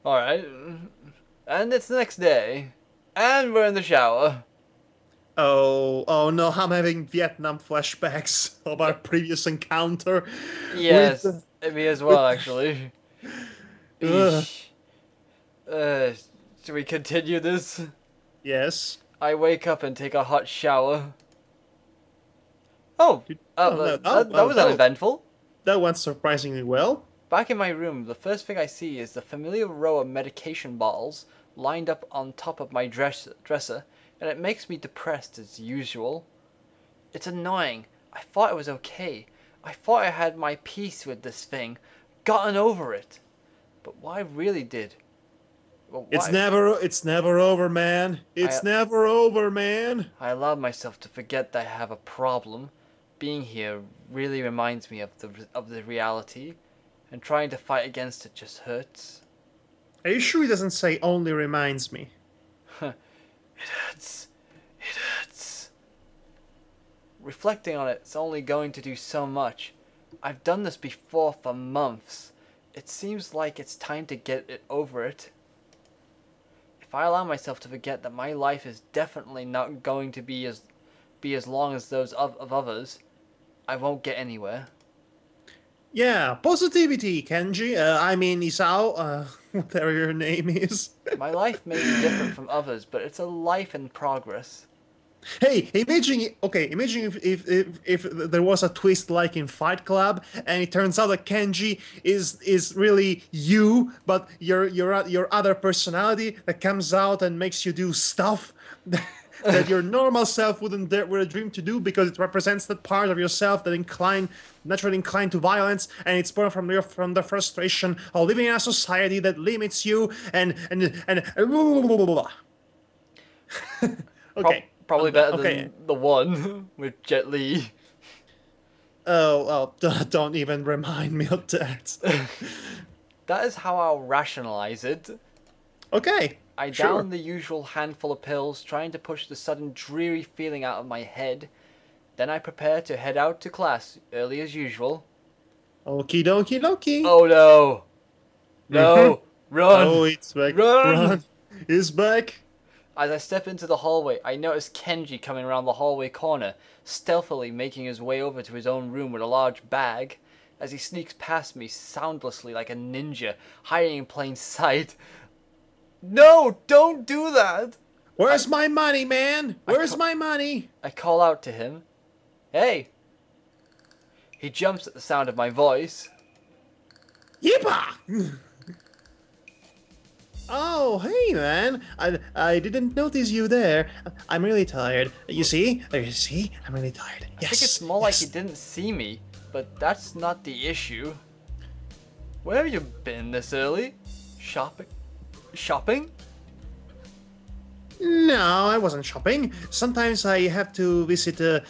Alright. And it's the next day. And we're in the shower. Oh no, I'm having Vietnam flashbacks of our previous encounter Yes, with me as with well, actually. uh, Eesh. Should we continue this? yes. I wake up and take a hot shower. Oh, Oh no, that was uneventful. that went surprisingly well. Back in my room, the first thing I see is the familiar row of medication bottles lined up on top of my dresser, and it makes me depressed as usual. It's annoying. I thought it was okay. I thought I had my peace with this thing, gotten over it. But what I really did... Well, It's never over, man. It's never over, man. I allowed myself to forget that I have a problem. Being here really reminds me of the reality, and trying to fight against it just hurts. Are you sure he doesn't say only reminds me? It hurts. It hurts. Reflecting on it's only going to do so much. I've done this before for months. It seems like it's time to get it over it. If I allow myself to forget that my life is definitely not going to be as long as those of others, I won't get anywhere. Yeah, positivity, Kenji. I mean Isao, whatever your name is. My life may be different from others, but it's a life in progress. Hey, imagine if there was a twist like in Fight Club, and it turns out that Kenji is really you, but your other personality that comes out and makes you do stuff that your normal self would dream to do, because it represents that part of yourself that naturally inclined to violence, and it's born from the frustration of living in a society that limits you and okay. Probably better than the one with Jet Li. Oh, well, don't even remind me of that. That is how I'll rationalize it. Okay. I down the usual handful of pills, trying to push the sudden dreary feeling out of my head. Then I prepare to head out to class, early as usual. Okie dokie dokie. Oh no! No! Run! Oh, it's back. Run! It's back. As I step into the hallway, I notice Kenji coming around the hallway corner, stealthily making his way over to his own room with a large bag. As he sneaks past me soundlessly like a ninja, hiding in plain sight. No! Don't do that! Where's my money, man? Where's my money? I call out to him. Hey! He jumps at the sound of my voice. Yeepa! Oh, hey, man. I didn't notice you there. I'm really tired. You see? I'm really tired. I think it's more like he didn't see me, but that's not the issue. Where have you been this early? Shopping? Shopping? No, I wasn't shopping. Sometimes I have to visit the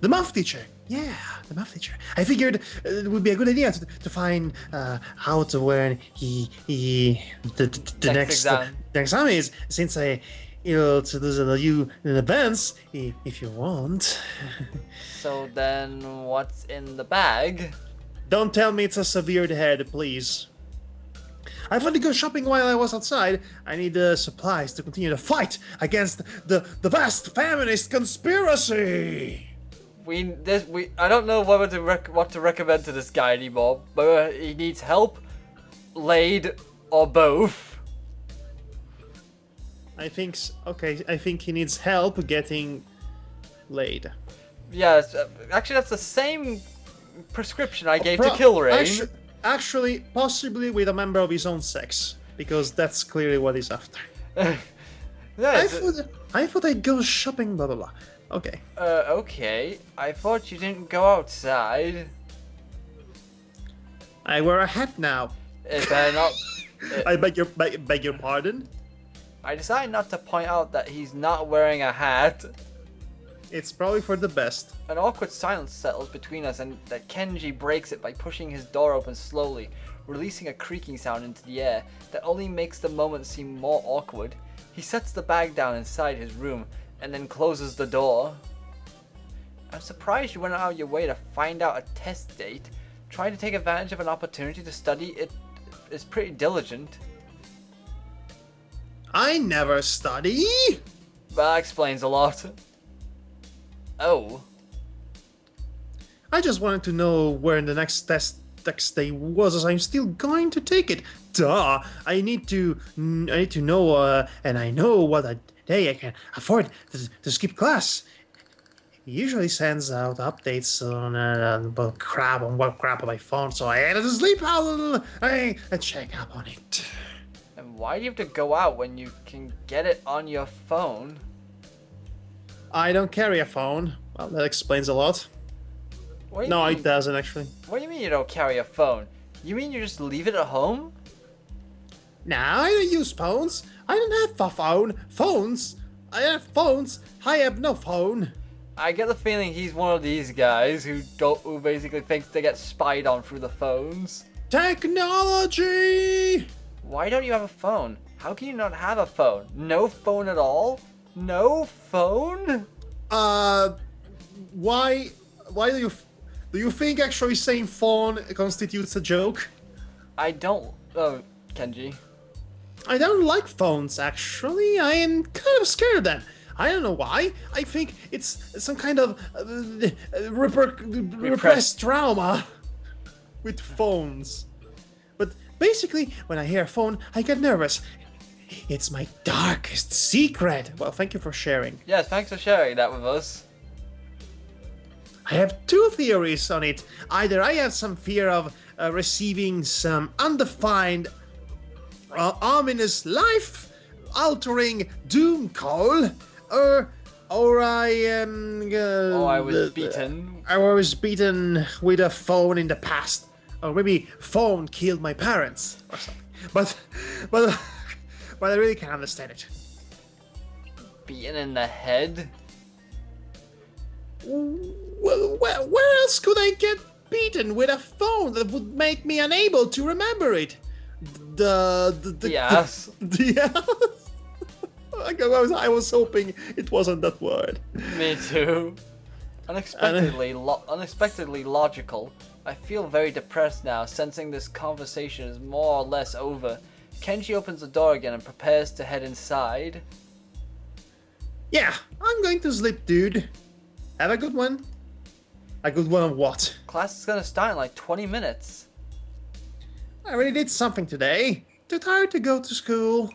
math teacher. Yeah, the math teacher. I figured it would be a good idea to find how to learn the next exam is, since to do you in advance if you want. So then, what's in the bag? Don't tell me it's a severed head, please. I thought to go shopping while I was outside. I need supplies to continue the fight against the vast feminist conspiracy. I don't know what to recommend to this guy anymore. But he needs help, laid, or both. I think he needs help getting laid. Yeah, actually that's the same prescription I gave to Kilrain. Actually, possibly with a member of his own sex, because that's clearly what he's after. I thought I'd go shopping, blah blah blah. Okay. Okay. I thought you didn't go outside. I wear a hat now. It better not. I beg your pardon? I decided not to point out that he's not wearing a hat. It's probably for the best. An awkward silence settles between us, and that Kenji breaks it by pushing his door open slowly, releasing a creaking sound into the air that only makes the moment seem more awkward. He sets the bag down inside his room, and then closes the door. I'm surprised you went out of your way to find out a test date. Trying to take advantage of an opportunity to study it is pretty diligent. I never study. That explains a lot. Oh. I just wanted to know where the next text day was, as I'm still going to take it. Duh! I need to know, and I know what a day I can afford to skip class. He usually sends out updates on what crap on my phone, so I had to sleep. I check up on it. And why do you have to go out when you can get it on your phone? I don't carry a phone. Well, that explains a lot. No, it doesn't actually. What do you mean you don't carry a phone? You mean you just leave it at home? Nah, I don't use phones. I don't have a phone. Phones? I have phones. I have no phone. I get the feeling he's one of these guys who basically thinks they get spied on through the phones. Technology! Why don't you have a phone? How can you not have a phone? No phone at all? No phone? Why do you think actually saying phone constitutes a joke? I don't. Oh, Kenji. I don't like phones, actually. I am kind of scared of them. I don't know why. I think it's some kind of repressed trauma with phones. But basically, when I hear phone, I get nervous. It's my darkest secret. Well, thank you for sharing. Yes, thanks for sharing that with us. I have two theories on it. Either I have some fear of receiving some undefined, ominous, life-altering doom call, or I am. I was beaten. I was beaten with a phone in the past, or maybe phone killed my parents or something. But I really can't understand it. Beaten in the head? Well, where else could I get beaten with a phone that would make me unable to remember it? The ass. The ass. I was hoping it wasn't that word. Me too. Unexpectedly logical. I feel very depressed now, sensing this conversation is more or less over. Kenji opens the door again and prepares to head inside. Yeah, I'm going to sleep, dude. Have a good one. A good one of what? Class is gonna start in like 20 minutes. I already did something today. Too tired to go to school.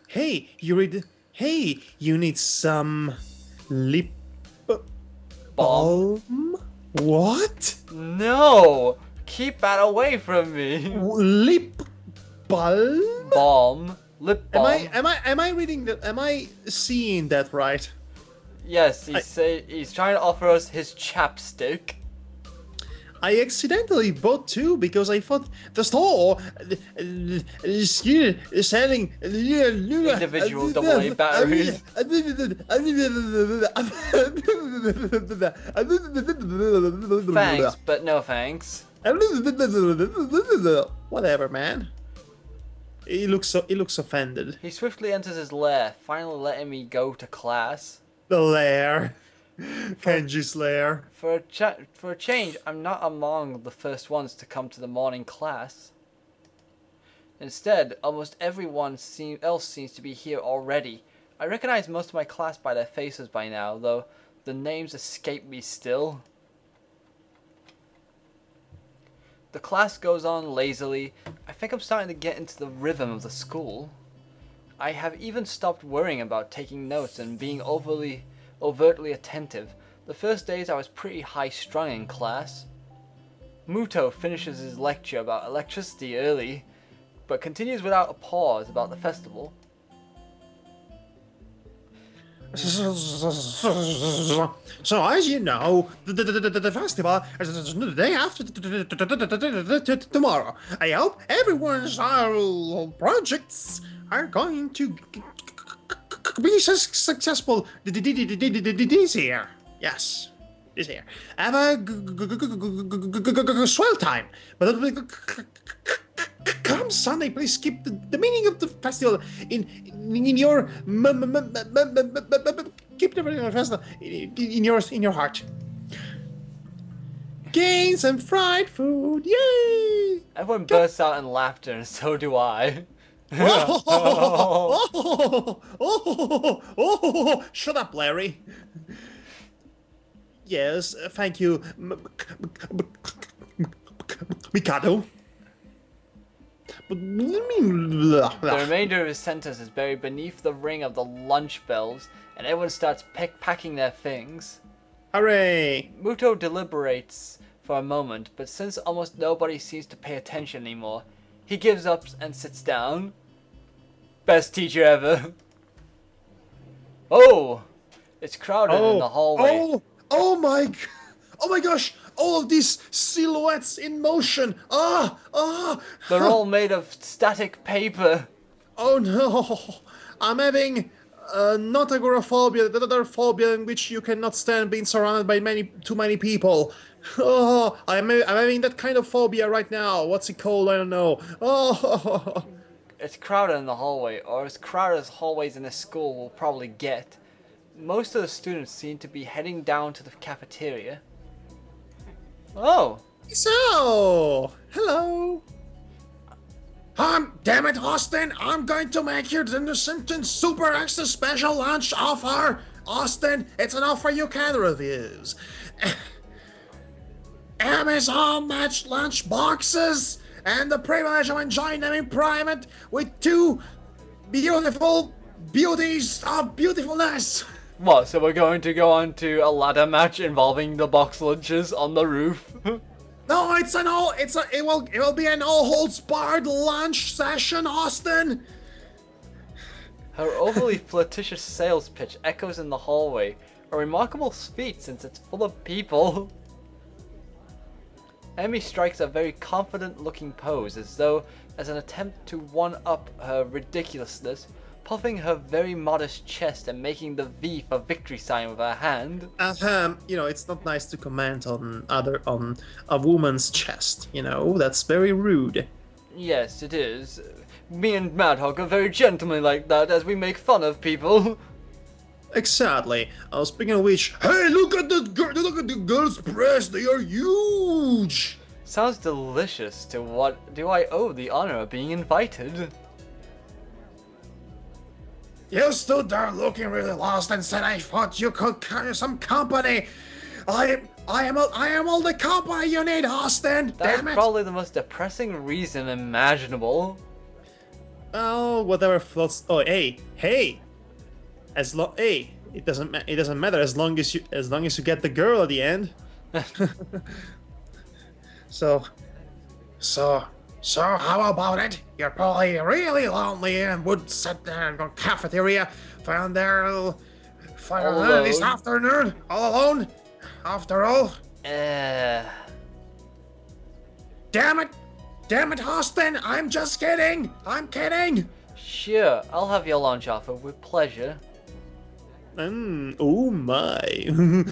Hey, you need some lip balm? What? No! Keep that away from me! Lip balm? Balm. Lip balm. Am I reading that? Am I seeing that right? Yes, he's trying to offer us his chapstick. I accidentally bought two because I thought the store is selling individual AA batteries. Thanks, but no thanks. Whatever, man. He looks offended. He swiftly enters his lair, finally letting me go to class. The lair. Kenji's lair. For a change, I'm not among the first ones to come to the morning class. Instead, almost everyone else seems to be here already. I recognize most of my class by their faces by now, though the names escape me still. The class goes on lazily. I think I'm starting to get into the rhythm of the school. I have even stopped worrying about taking notes and being overtly attentive. The first days I was pretty high-strung in class. Muto finishes his lecture about electricity early, but continues without a pause about the festival. So as you know, the festival is the day after tomorrow. I hope everyone's projects are going to be successful this year. Yes, this year. Have a swell time. But come Sunday, please keep the meaning of the festival in your keep the meaning of the festival in your heart. Gain some fried food, yay! Everyone bursts out in laughter, and so do I. Shut up, Larry. Yes, thank you, Mikado. The remainder of his sentence is buried beneath the ring of the lunch bells, and everyone starts packing their things. Hooray! Muto deliberates for a moment, but since almost nobody seems to pay attention anymore, he gives up and sits down. Best teacher ever. Oh! It's crowded in the hallway. Oh my gosh! All of these silhouettes in motion! They're all made of static paper. Oh no! I'm having not agoraphobia, the other phobia in which you cannot stand being surrounded by too many people. Oh, I'm having that kind of phobia right now. What's it called? I don't know. Oh. It's crowded in the hallway, or as crowded as hallways in a school will probably get. Most of the students seem to be heading down to the cafeteria. Oh! So, hello. Damn it, Austin! I'm going to make you the sentence super extra special lunch offer. Austin, it's an offer you can refuse. Amazon matched lunch boxes and the privilege of enjoying them in private with two beautiful beauties of beautifulness. What, so we're going to go on to a ladder match involving the box lunches on the roof? No, it will be an all holds barred lunch session, Austin. Her overly flirtatious sales pitch echoes in the hallway, a remarkable feat since it's full of people. Emmy strikes a very confident-looking pose, as an attempt to one-up her ridiculousness, puffing her very modest chest and making the V for victory sign with her hand. You know, it's not nice to comment on a woman's chest. You know, that's very rude. Yes, it is. Me and Madhog are very gentlemanly like that, as we make fun of people. Exactly. Speaking of which, hey, look at the girls' breasts. They are huge. Sounds delicious. To what do I owe the honor of being invited? You stood there looking really lost and said, "I thought you could carry some company. I am all the company you need, Austin. That's Damn it." probably the most depressing reason imaginable. Oh, whatever floats. Oh, hey. It doesn't matter as long as you get the girl at the end. So how about it? You're probably really lonely and would sit there in the cafeteria found there this afternoon, all alone. After all. Damn it, Austin! I'm just kidding. I'm kidding. Sure, I'll have your lunch offer with pleasure. Oh my.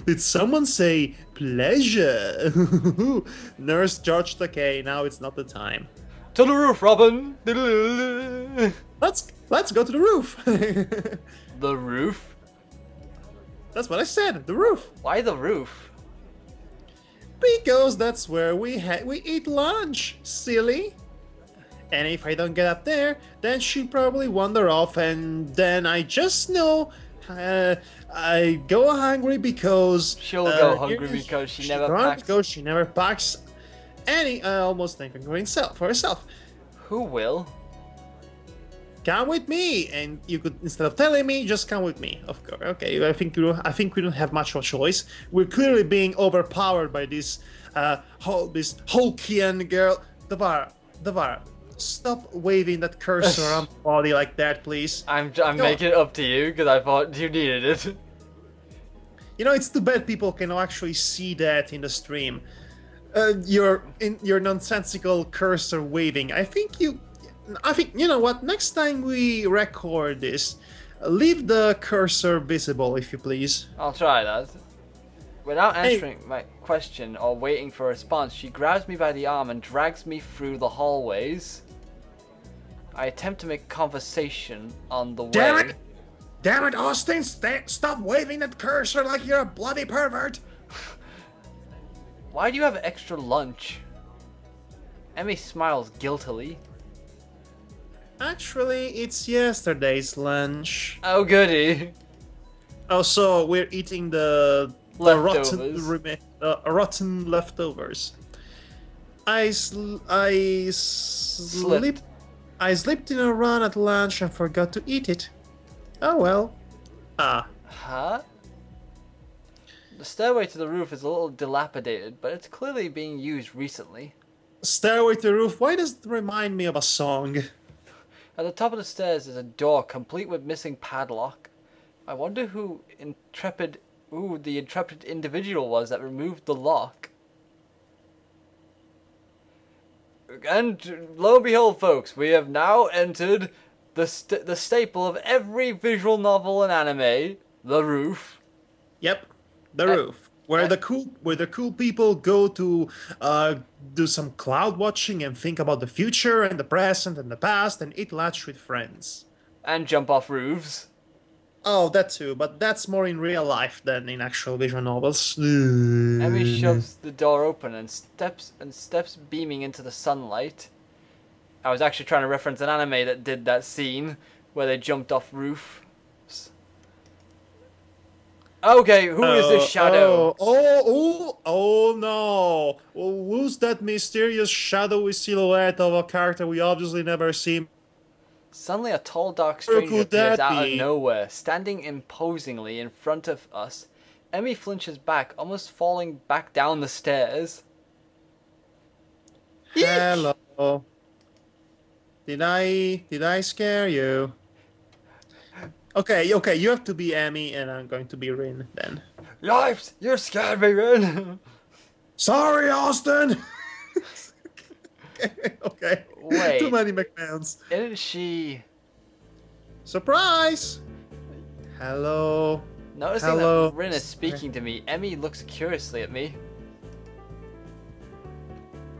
Did someone say pleasure? Nurse George Takei, now it's not the time. To the roof, Robin! Let's go to the roof. The roof? That's what I said, the roof. Why the roof? Because that's where we eat lunch, silly. And if I don't get up there, then she'll probably wander off, and then I just know I go hungry because she'll go hungry because she never packs. Because she never packs any almost anything for herself. Who will? Come with me, and you could, instead of telling me, just come with me. Of course, okay. I think we don't have much of a choice. We're clearly being overpowered by this Hulkian girl. Devara, stop waving that cursor around my body like that, please. I'm making it up to you because I thought you needed it. You know, it's too bad people can actually see that in the stream. Your nonsensical cursor waving. I think you know what? Next time we record this, leave the cursor visible, if you please. I'll try that. Without answering my question or waiting for a response, she grabs me by the arm and drags me through the hallways. I attempt to make conversation on the way. Damn it, Austin! Stop waving that cursor like you're a bloody pervert! Why do you have extra lunch? Emmy smiles guiltily. Actually, it's yesterday's lunch. Oh, goody. Oh, so we're eating the Leftovers. rotten leftovers. I Slipped. slipped in a run at lunch and forgot to eat it. Oh well. Ah. Huh? The stairway to the roof is a little dilapidated, but it's clearly being used recently. Stairway to the roof. Why does it remind me of a song? At the top of the stairs is a door complete with missing padlock. I wonder who the intrepid individual was that removed the lock. And lo and behold, folks, we have now entered the staple of every visual novel and anime, the roof. Yep, the roof, where the cool people go to do some cloud watching and think about the future and the present and the past and eat lunch with friends. And jump off roofs. Oh, that too, but that's more in real life than in actual visual novels. Emmy shoves the door open and steps beaming into the sunlight. I was actually trying to reference an anime that did that scene where they jumped off roofs. Okay, who is this shadow? Oh no! Well, who's that mysterious shadowy silhouette of a character we obviously never seen? Suddenly a tall, dark stranger could appears that out of be? nowhere, standing imposingly in front of us. Emmy flinches back, almost falling back down the stairs. Hello. Did I scare you? Okay, you have to be Emmy and I'm going to be Rin then. Yipes! You scared me, Rin! Sorry, Austin! Okay. Wait. Too many McMahons. Isn't she... Surprise! Hello. Noticing Hello. that Rin is speaking to me, Emmy looks curiously at me.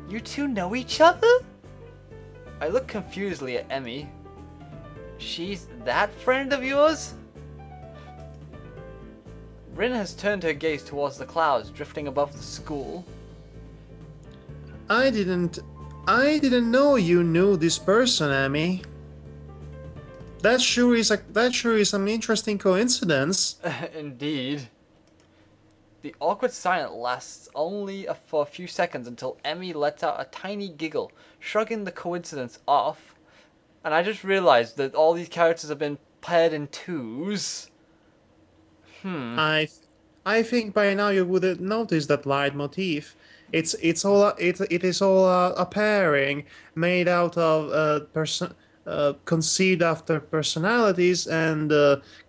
You two know each other? I look confusedly at Emmy. She's that friend of yours? Rin has turned her gaze towards the clouds drifting above the school. I didn't know you knew this person, Emmy. That sure is an interesting coincidence. Indeed. The awkward silence lasts only for a few seconds until Emmy lets out a tiny giggle, shrugging the coincidence off. And I just realized that all these characters have been paired in twos. I think by now you would have noticed that leitmotif. It is all a pairing made out of conceived after personalities and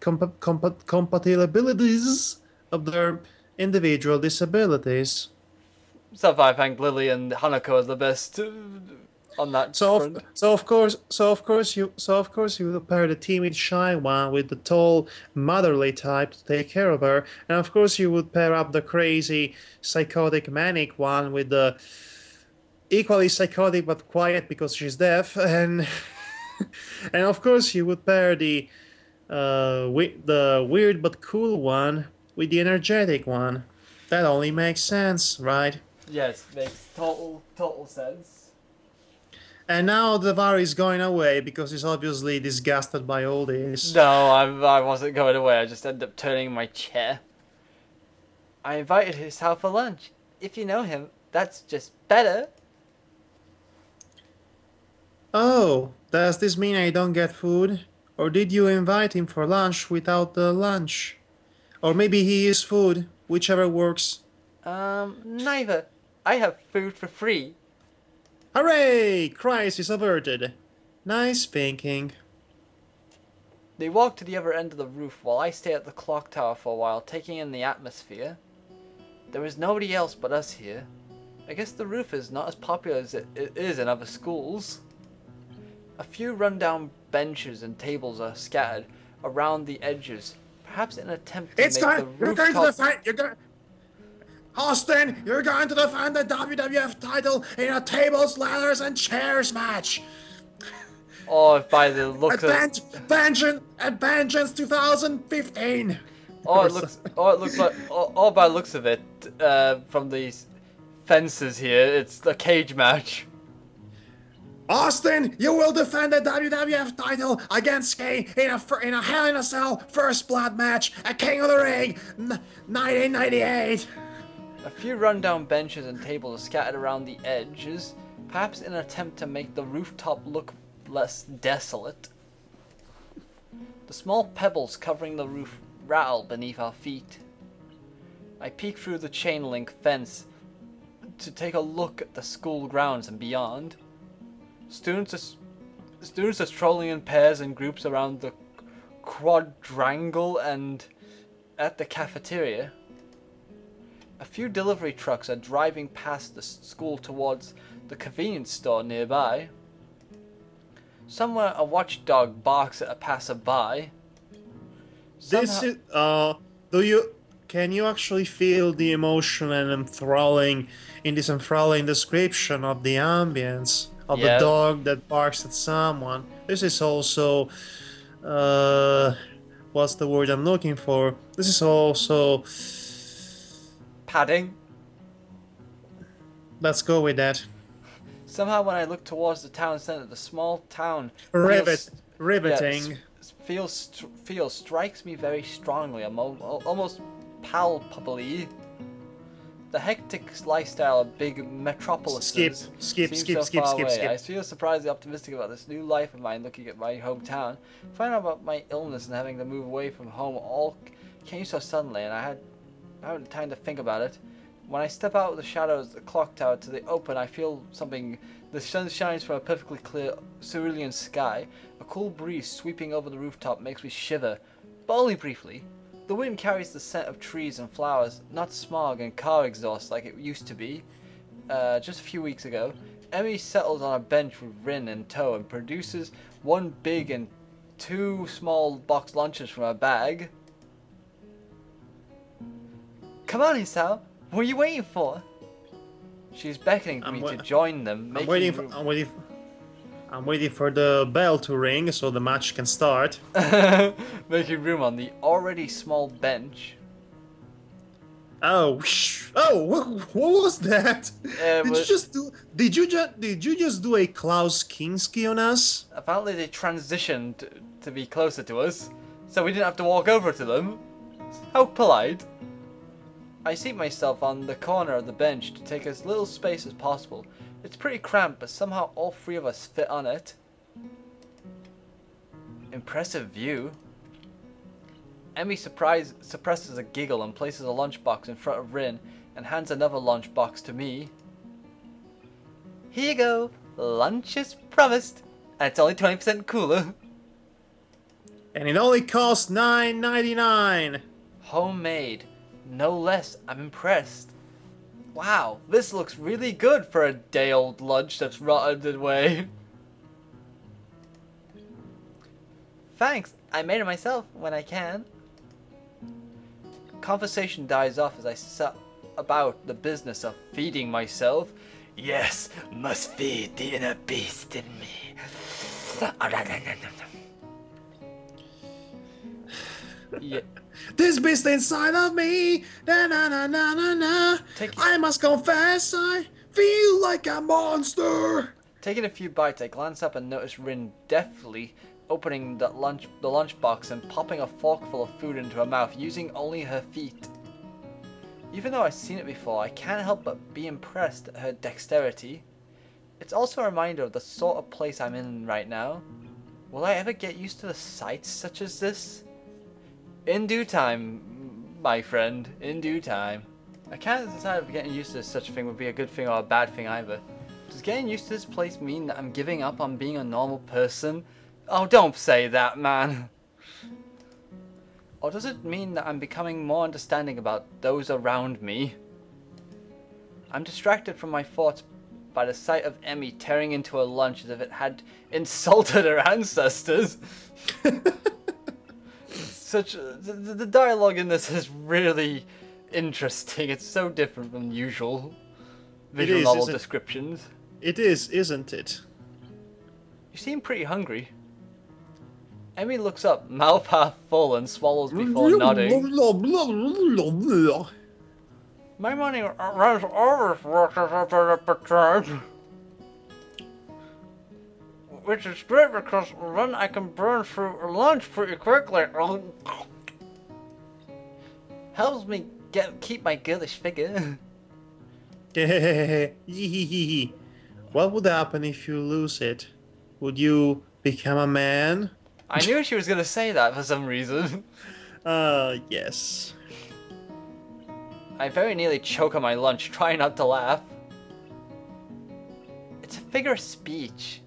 compatibilities of their individual disabilities. So I think Lily and Hanako is the best on that front. So of course you would pair the timid shy one with the tall motherly type to take care of her, and of course you would pair up the crazy psychotic manic one with the equally psychotic but quiet because she's deaf, and and of course you would pair the weird but cool one with the energetic one. That only makes sense, right? Yes, makes total sense. And now the Var is going away because he's obviously disgusted by all this. No, I wasn't going away. I just ended up turning my chair. I invited his house for lunch. If you know him, that's just better. Oh, does this mean I don't get food? Or did you invite him for lunch without the lunch? Or maybe he is food, whichever works. Neither. I have food for free. Hooray! Crisis averted. Nice thinking. They walk to the other end of the roof while I stay at the clock tower for a while, taking in the atmosphere. There is nobody else but us here. I guess the roof is not as popular as it is in other schools. A few rundown benches and tables are scattered around the edges, perhaps in an attempt to make the rooftop... Austin, you're going to defend the WWF title in a tables, ladders, and chairs match. Oh, by the look of Vengeance 2015. by the looks of it, from these fences here, it's a cage match. Austin, you will defend the WWF title against Kane in a Hell in a Cell First Blood match at King of the Ring 1998. A few rundown benches and tables are scattered around the edges, perhaps in an attempt to make the rooftop look less desolate. The small pebbles covering the roof rattle beneath our feet. I peek through the chain link fence to take a look at the school grounds and beyond. Students are strolling in pairs and groups around the quadrangle and at the cafeteria. A few delivery trucks are driving past the school towards the convenience store nearby. Somewhere a watchdog barks at a passerby. Can you actually feel the emotion and enthralling description of the ambience of the dog that barks at someone? This is also, what's the word I'm looking for? This is also padding. Let's go with that. Somehow when I look towards the town center, the small town riveting. Strikes me very strongly, almost palpably. The hectic lifestyle of big metropolises skip. I feel surprisingly optimistic about this new life of mine looking at my hometown. Finding out about my illness and having to move away from home all came so suddenly, and I haven't time to think about it. When I step out of the shadows of the clock tower to the open, I feel something. The sun shines from a perfectly clear cerulean sky. A cool breeze sweeping over the rooftop makes me shiver, but only briefly. The wind carries the scent of trees and flowers, not smog and car exhaust like it used to be. Just a few weeks ago, Emmy settles on a bench with Rin in tow and produces one big and two small box lunches from her bag. Come on, Isao. What are you waiting for? She's beckoning to me to join them. I'm waiting for the bell to ring so the match can start. Making room on the already small bench. Oh, what was that? Did you just do a Klaus Kinski on us? Apparently they transitioned to be closer to us, so we didn't have to walk over to them. How polite. I seat myself on the corner of the bench to take as little space as possible. It's pretty cramped, but somehow all three of us fit on it. Impressive view. Emmy suppresses a giggle and places a lunchbox in front of Rin and hands another lunchbox to me. Here you go. Lunch is promised. And it's only 20% cooler. And it only costs $9.99. Homemade. No less. I'm impressed. Wow, this looks really good for a day-old lunch that's rotted away. Thanks, I made it myself when I can. Conversation dies off as I set about the business of feeding myself. Yes, must feed the inner beast in me. Yeah. This beast inside of me, na na na na na na. I must confess, I feel like a monster. Taking a few bites, I glance up and notice Rin deftly opening the lunchbox and popping a forkful of food into her mouth, using only her feet. Even though I've seen it before, I can't help but be impressed at her dexterity. It's also a reminder of the sort of place I'm in right now. Will I ever get used to the sights such as this? In due time, my friend. In due time. I can't decide if getting used to such a thing would be a good thing or a bad thing either. Does getting used to this place mean that I'm giving up on being a normal person? Oh, don't say that, man. Or does it mean that I'm becoming more understanding about those around me? I'm distracted from my thoughts by the sight of Emmy tearing into her lunch as if it had insulted her ancestors. The dialogue in this is really interesting. It's so different from usual visual novel descriptions. It is, isn't it? You seem pretty hungry. Emmy looks up, mouth half full, and swallows before nodding. My money runs over. which is great because then I can burn through lunch pretty quickly. Helps me keep my girlish figure. What would happen if you lose it? Would you become a man? I knew she was gonna say that for some reason. Yes. I very nearly choke on my lunch, trying not to laugh. It's a figure of speech.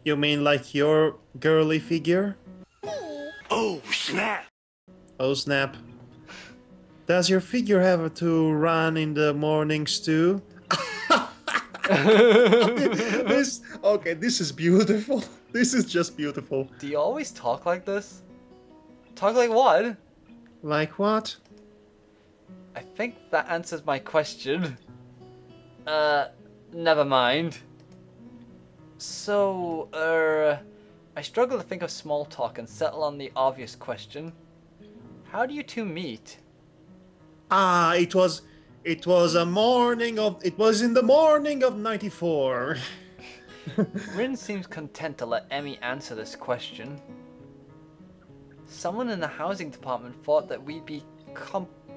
You mean like your girly figure? Oh, snap! Oh, snap. Does your figure have to run in the mornings too? This is beautiful. This is just beautiful. Do you always talk like this? Talk like what? Like what? I think that answers my question. Never mind. So, I struggle to think of small talk and settle on the obvious question. How do you two meet? It was in the morning of '94. Rin seems content to let Emmy answer this question. Someone in the housing department thought that we'd be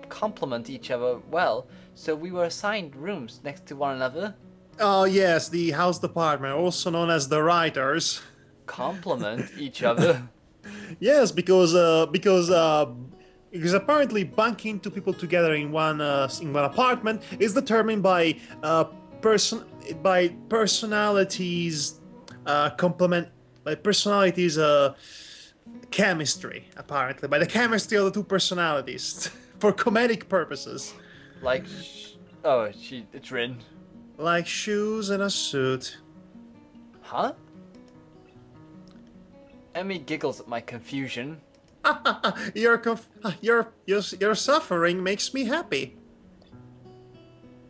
complement each other well, so we were assigned rooms next to one another. Oh yes, the house department, also known as the writers. Complement each other? Yes, because apparently bunking two people together in one apartment is determined by personalities chemistry, apparently by the chemistry of the two personalities for comedic purposes. Like, it's Rin. Like shoes and a suit. Huh? Emmy giggles at my confusion. Your suffering makes me happy.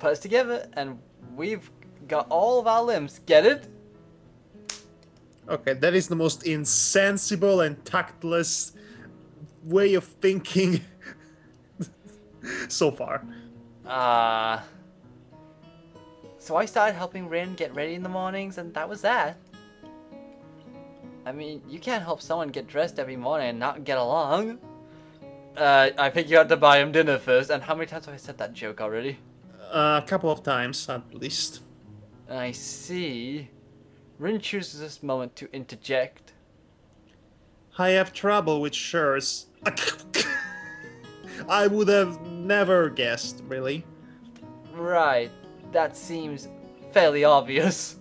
Put us together and we've got all of our limbs. Get it? Okay, that is the most insensible and tactless way of thinking so far. So I started helping Rin get ready in the mornings, and that was that. I mean, you can't help someone get dressed every morning and not get along. I think you had to buy him dinner first, and how many times have I said that joke already? A couple of times, at least. I see. Rin chooses this moment to interject. I have trouble with shirts. I would have never guessed, really. Right, that seems fairly obvious.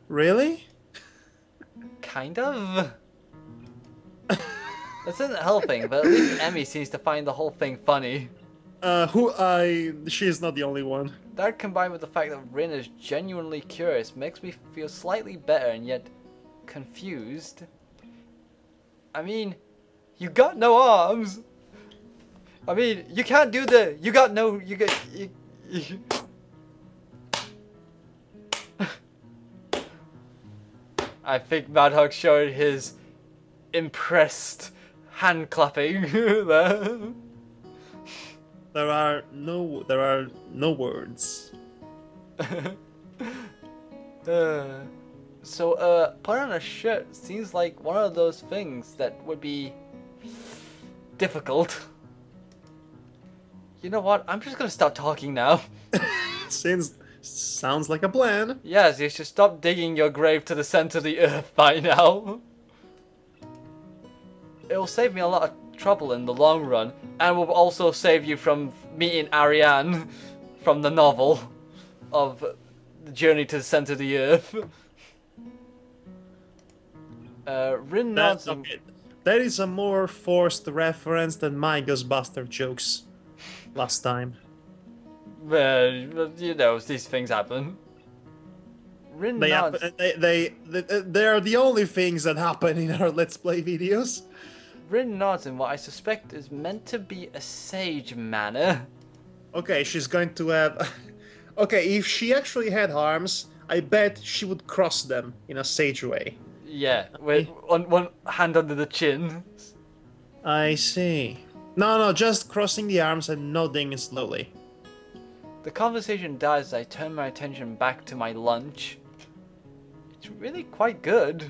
Really? Kind of. This isn't helping, but at least Emmy seems to find the whole thing funny. She's not the only one. That combined with the fact that Rin is genuinely curious makes me feel slightly better and yet confused. I mean, you got no arms. I mean, you can't do the, you got no, you get, you. I think Madhog showed his impressed hand clapping there. There are no words. So, put on a shirt seems like one of those things that would be difficult. You know what? I'm just gonna stop talking now. Sounds like a plan. Yes, you should stop digging your grave to the center of the earth by now. It will save me a lot of trouble in the long run, and will also save you from meeting Ariane from the novel of The Journey to the Center of the Earth. Rin nods. Okay. That is a more forced reference than my Ghostbuster jokes last time. Well, you know, these things happen. Rin nods. They are the only things that happen in our Let's Play videos. Rin nods in what I suspect is meant to be a sage manner. Okay, she's going to have... Okay, if she actually had arms, I bet she would cross them in a sage way. Yeah, with one hand under the chin. I see. No, just crossing the arms and nodding slowly. The conversation dies as I turn my attention back to my lunch. It's really quite good.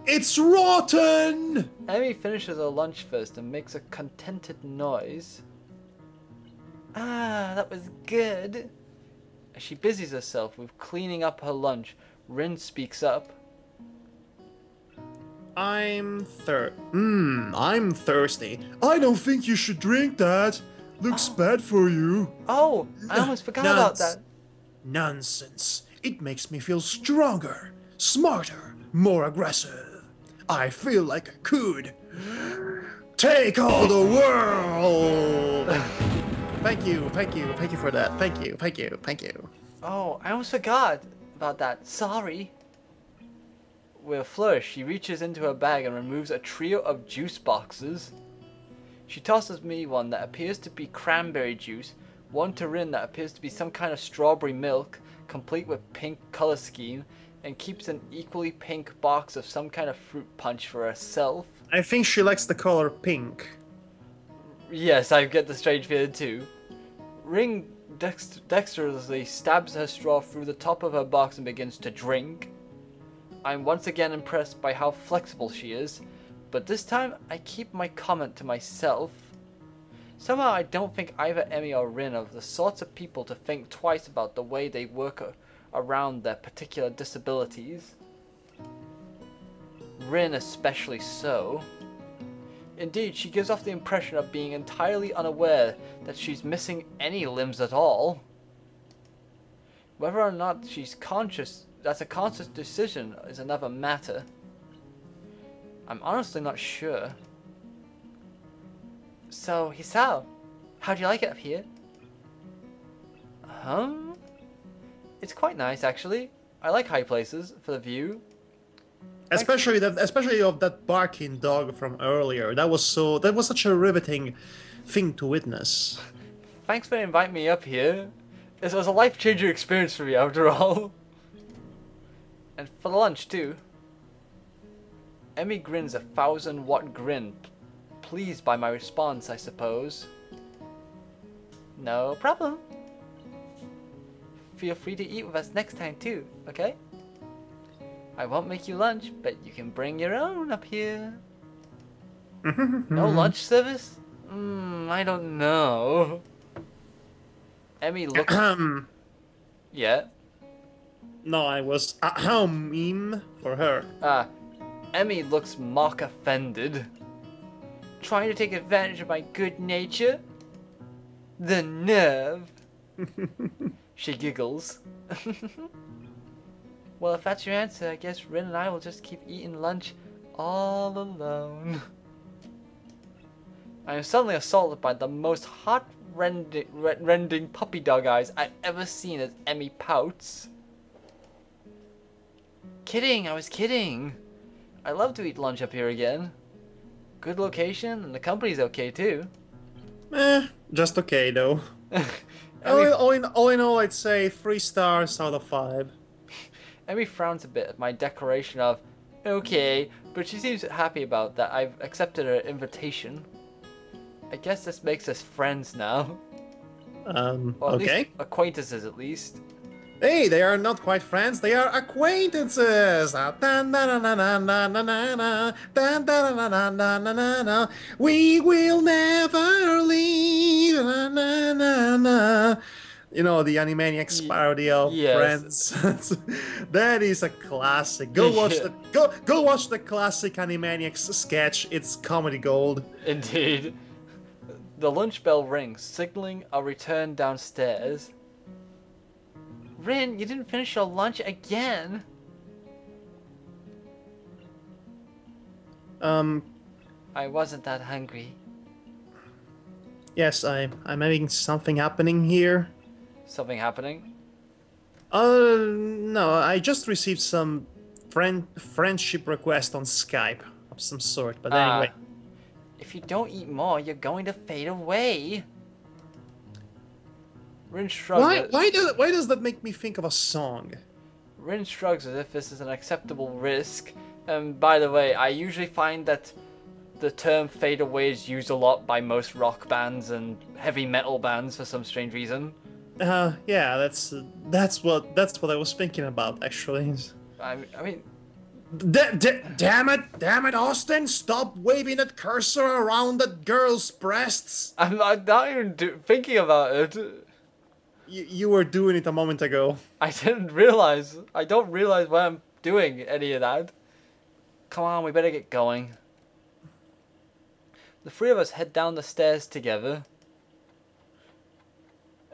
It's rotten! Emmy finishes her lunch first and makes a contented noise. Ah, that was good. As she busies herself with cleaning up her lunch, Rin speaks up. I'm thirsty. I don't think you should drink that. Looks bad for you. Oh, I almost forgot about that. Nonsense. It makes me feel stronger, smarter, more aggressive. I feel like I could take all the world. Thank you for that. Thank you. Oh, I almost forgot about that. Sorry. With a flourish, she reaches into her bag and removes a trio of juice boxes. She tosses me one that appears to be cranberry juice, one to Rin that appears to be some kind of strawberry milk, complete with pink color scheme, and keeps an equally pink box of some kind of fruit punch for herself. I think she likes the color pink. Yes, I get the strange feeling too. Ring dexterously stabs her straw through the top of her box and begins to drink. I'm once again impressed by how flexible she is, but this time I keep my comment to myself. Somehow I don't think either Emmy or Rin are the sorts of people to think twice about the way they work around their particular disabilities. Rin especially so. Indeed, she gives off the impression of being entirely unaware that she's missing any limbs at all. Whether or not she's conscious, that's a conscious decision, is another matter. I'm honestly not sure. So, Hisao, how do you like it up here? It's quite nice, actually. I like high places for the view. Especially of that barking dog from earlier. That was such a riveting thing to witness. Thanks for inviting me up here. This was a life-changing experience for me, after all. And for lunch, too. Emmy grins a 1,000-watt grin, pleased by my response, I suppose. No problem. Feel free to eat with us next time, too, okay? I won't make you lunch, but you can bring your own up here. No lunch service? I don't know. Emmy looks... Yeah? No, I was meme for her. Emmy looks mock offended. Trying to take advantage of my good nature? The nerve. She giggles. Well, if that's your answer, I guess Rin and I will just keep eating lunch all alone. I am suddenly assaulted by the most heart-rending puppy dog eyes I've ever seen as Emmy pouts. Kidding, I was kidding. I love to eat lunch up here again. Good location, and the company's okay too. Just okay though. all in all, I'd say 3 stars out of 5. Emmy frowns a bit at my declaration of okay, but she seems happy about that I've accepted her invitation. I guess this makes us friends now. Or at okay. least acquaintances, at least. Hey, they are not quite friends, they are acquaintances! We will never leave! You know, the Animaniacs parody of Friends. That is a classic. Go watch the classic Animaniacs sketch. It's comedy gold. Indeed. The lunch bell rings, signaling a return downstairs. Rin, you didn't finish your lunch again. I wasn't that hungry. Yes, I'm having something happening here. Something happening? No, I just received some friendship request on Skype of some sort, but anyway. If you don't eat more, you're going to fade away. Rin shrugs. Why does that make me think of a song? Rin shrugs as if this is an acceptable risk. And by the way, I usually find that the term fade away is used a lot by most rock bands and heavy metal bands for some strange reason. Yeah, that's what I was thinking about actually. I mean, Damn it, Austin! Stop waving that cursor around that girl's breasts. I'm not even thinking about it. You were doing it a moment ago. I didn't realize. I don't realize why I'm doing any of that. Come on, we better get going. The three of us head down the stairs together.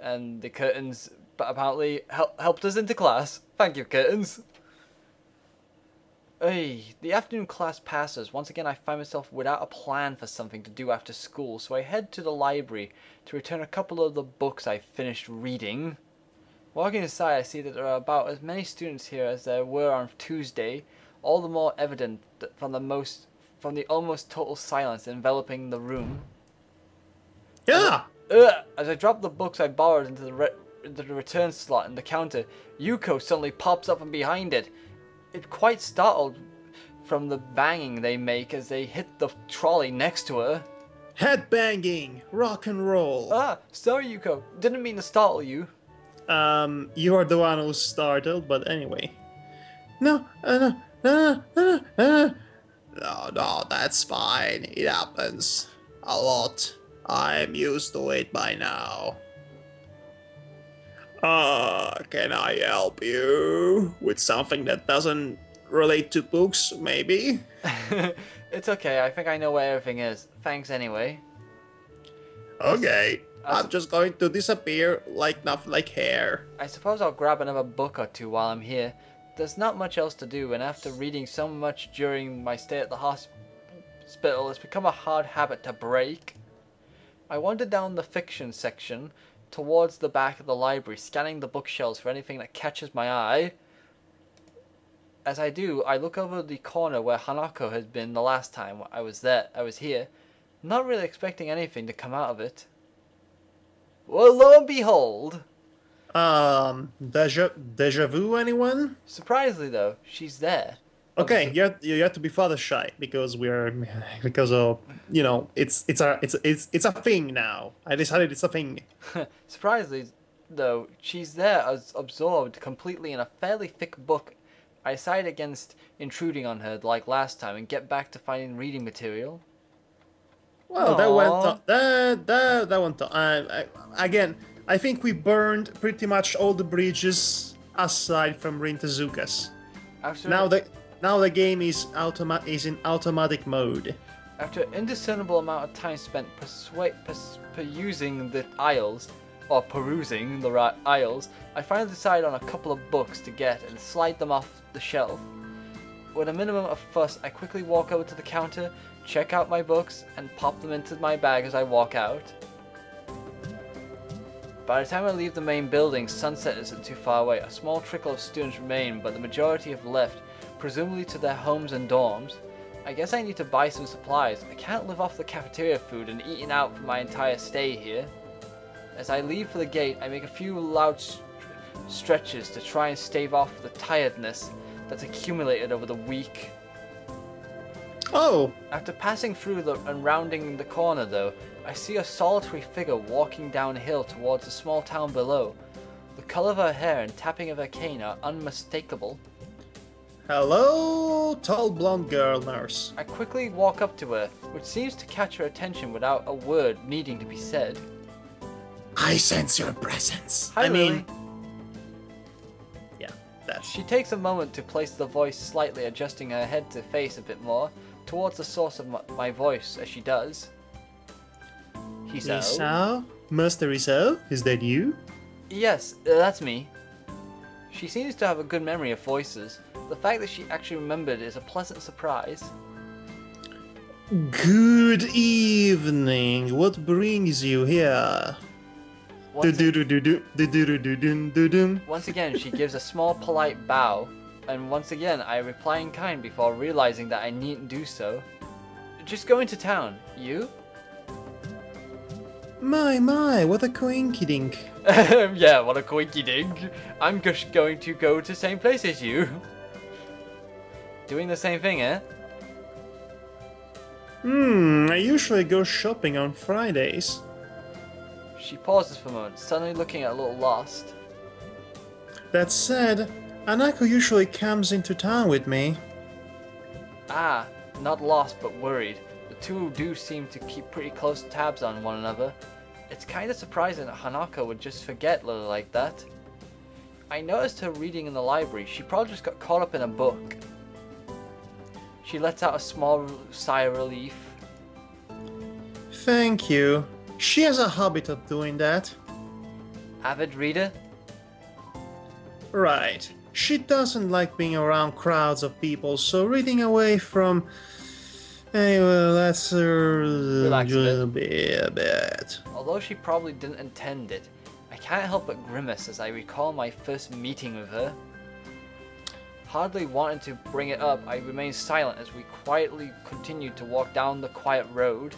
And the curtains apparently helped us into class. Thank you, curtains. Hey, the afternoon class passes. Once again, I find myself without a plan for something to do after school, so I head to the library to return a couple of the books I finished reading. Walking inside, I see that there are about as many students here as there were on Tuesday, all the more evident from the almost total silence enveloping the room. Yeah! As I drop the books I borrowed into the return slot in the counter, Yuko suddenly pops up from behind it. It quite startled from the banging they make as they hit the trolley next to her. Headbanging! Rock and roll! Sorry Yuko, didn't mean to startle you. You are the one who's startled, but anyway. No, that's fine. It happens a lot. I'm used to it by now. Can I help you with something that doesn't relate to books, maybe? It's okay, I think I know where everything is. Thanks anyway. Okay, I'm just going to disappear like hair. I suppose I'll grab another book or two while I'm here. There's not much else to do, and after reading so much during my stay at the hospital, it's become a hard habit to break. I wander down the fiction section towards the back of the library, scanning the bookshelves for anything that catches my eye. As I do, I look over the corner where Hanako had been the last time I was here, not really expecting anything to come out of it. Well, lo and behold! Deja vu, anyone? Surprisingly though, she's there. Okay, you have to be father shy because it's a thing now. I decided it's a thing. Surprisingly though, she's there as absorbed completely in a fairly thick book. I decide against intruding on her like last time and get back to finding reading material. Well, that went on. Again, I think we burned pretty much all the bridges aside from Rin Tezuka's. Now the game is in automatic mode. After an indiscernible amount of time spent perusing the aisles, I finally decide on a couple of books to get and slide them off the shelf. With a minimum of fuss, I quickly walk over to the counter, check out my books, and pop them into my bag as I walk out. By the time I leave the main building, sunset isn't too far away. A small trickle of students remain, but the majority have left, presumably to their homes and dorms. I guess I need to buy some supplies. I can't live off the cafeteria food and eating out for my entire stay here. As I leave for the gate, I make a few loud stretches to try and stave off the tiredness that's accumulated over the week. Oh! After passing through and rounding the corner though, I see a solitary figure walking downhill towards the small town below. The colour of her hair and tapping of her cane are unmistakable. Hello, tall blonde girl nurse. I quickly walk up to her, which seems to catch her attention without a word needing to be said. I sense your presence. Hi, Lily. Yeah, that's... She takes a moment to place the voice slightly, adjusting her head to face a bit more towards the source of my voice as she does. Isao? Master Isao? Is that you? Yes, that's me. She seems to have a good memory of voices. The fact that she actually remembered is a pleasant surprise. Good evening. What brings you here? Once again, she gives a small polite bow, and once again I reply in kind before realizing that I needn't do so. Just going to town. You? My, what a coinkydink. Yeah, what a coinky dink. I'm just going to go to the same place as you. Doing the same thing, eh? I usually go shopping on Fridays. She pauses for a moment, suddenly looking a little lost. That said, Anako usually comes into town with me. Ah, not lost but worried. The two do seem to keep pretty close tabs on one another. It's kinda surprising that Hanako would just forget Lily like that. I noticed her reading in the library. She probably just got caught up in a book. She lets out a small sigh of relief. Thank you. She has a habit of doing that. Avid reader? Right. She doesn't like being around crowds of people, so reading away from... Hey, well, that's Relax a a bit. Although she probably didn't intend it, I can't help but grimace as I recall my first meeting with her. Hardly wanting to bring it up, I remained silent as we quietly continued to walk down the quiet road.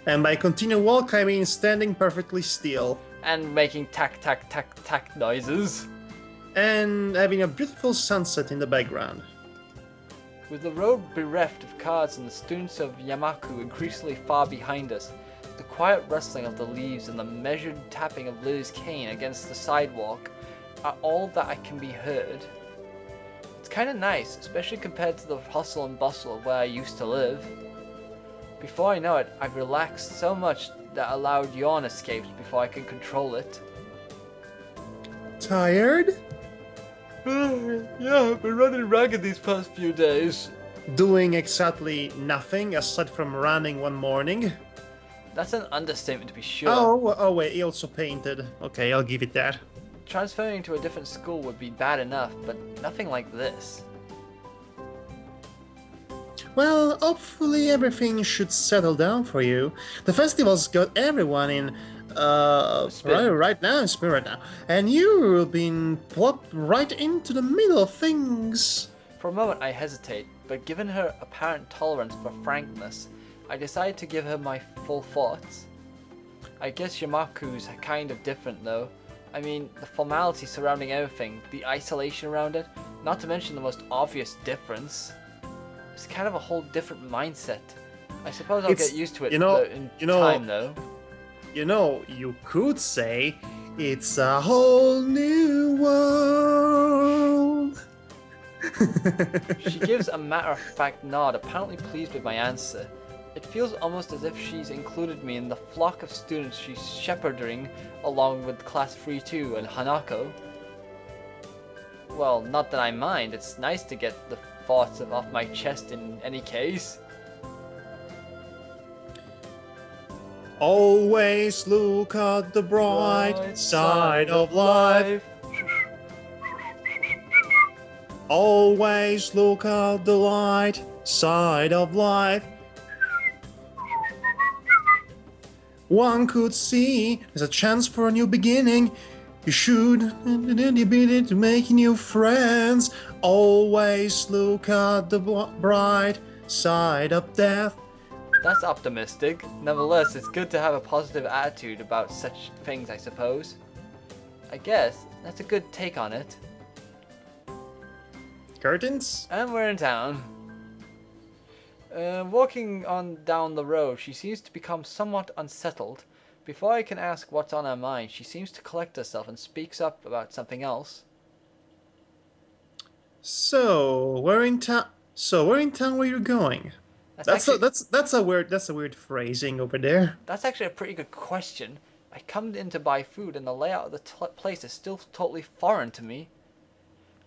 And by continue walk, I mean standing perfectly still. And making tack tack tack tack noises. And having a beautiful sunset in the background. With the road bereft of cars and the students of Yamaku increasingly far behind us, the quiet rustling of the leaves and the measured tapping of Lily's cane against the sidewalk are all that can be heard. It's kinda nice, especially compared to the hustle and bustle of where I used to live. Before I know it, I've relaxed so much that a loud yawn escapes before I can control it. Tired? Yeah, I've been running ragged these past few days. Doing exactly nothing aside from running one morning? That's an understatement to be sure. Oh wait, he also painted. Okay, I'll give it that. Transferring to a different school would be bad enough, but nothing like this. Well, hopefully everything should settle down for you. The festival's got everyone in right now, in spirit now. And you've been plopped right into the middle of things. For a moment I hesitate, but given her apparent tolerance for frankness, I decide to give her my full thoughts. I guess Yamaku's kind of different though. I mean, the formality surrounding everything, the isolation around it, not to mention the most obvious difference. It's kind of a whole different mindset. I suppose I'll get used to it in time though. You know, you could say it's a whole new world. She gives a matter-of-fact nod, apparently pleased with my answer. It feels almost as if she's included me in the flock of students she's shepherding along with Class 3-2 and Hanako. Well, not that I mind, it's nice to get the thoughts off my chest in any case. Always look at the bright side of life. Always look at the light side of life. One could see there's a chance for a new beginning. You should be to make new friends. Always look at the bright side of death. That's optimistic. Nevertheless, it's good to have a positive attitude about such things, I suppose. I guess that's a good take on it. Curtains? And we're in town. Walking on down the road, she seems to become somewhat unsettled. Before I can ask what's on her mind, she seems to collect herself and speaks up about something else. So, where in town were you going? That's a weird phrasing over there. That's actually a pretty good question. I come in to buy food and the layout of the place is still totally foreign to me.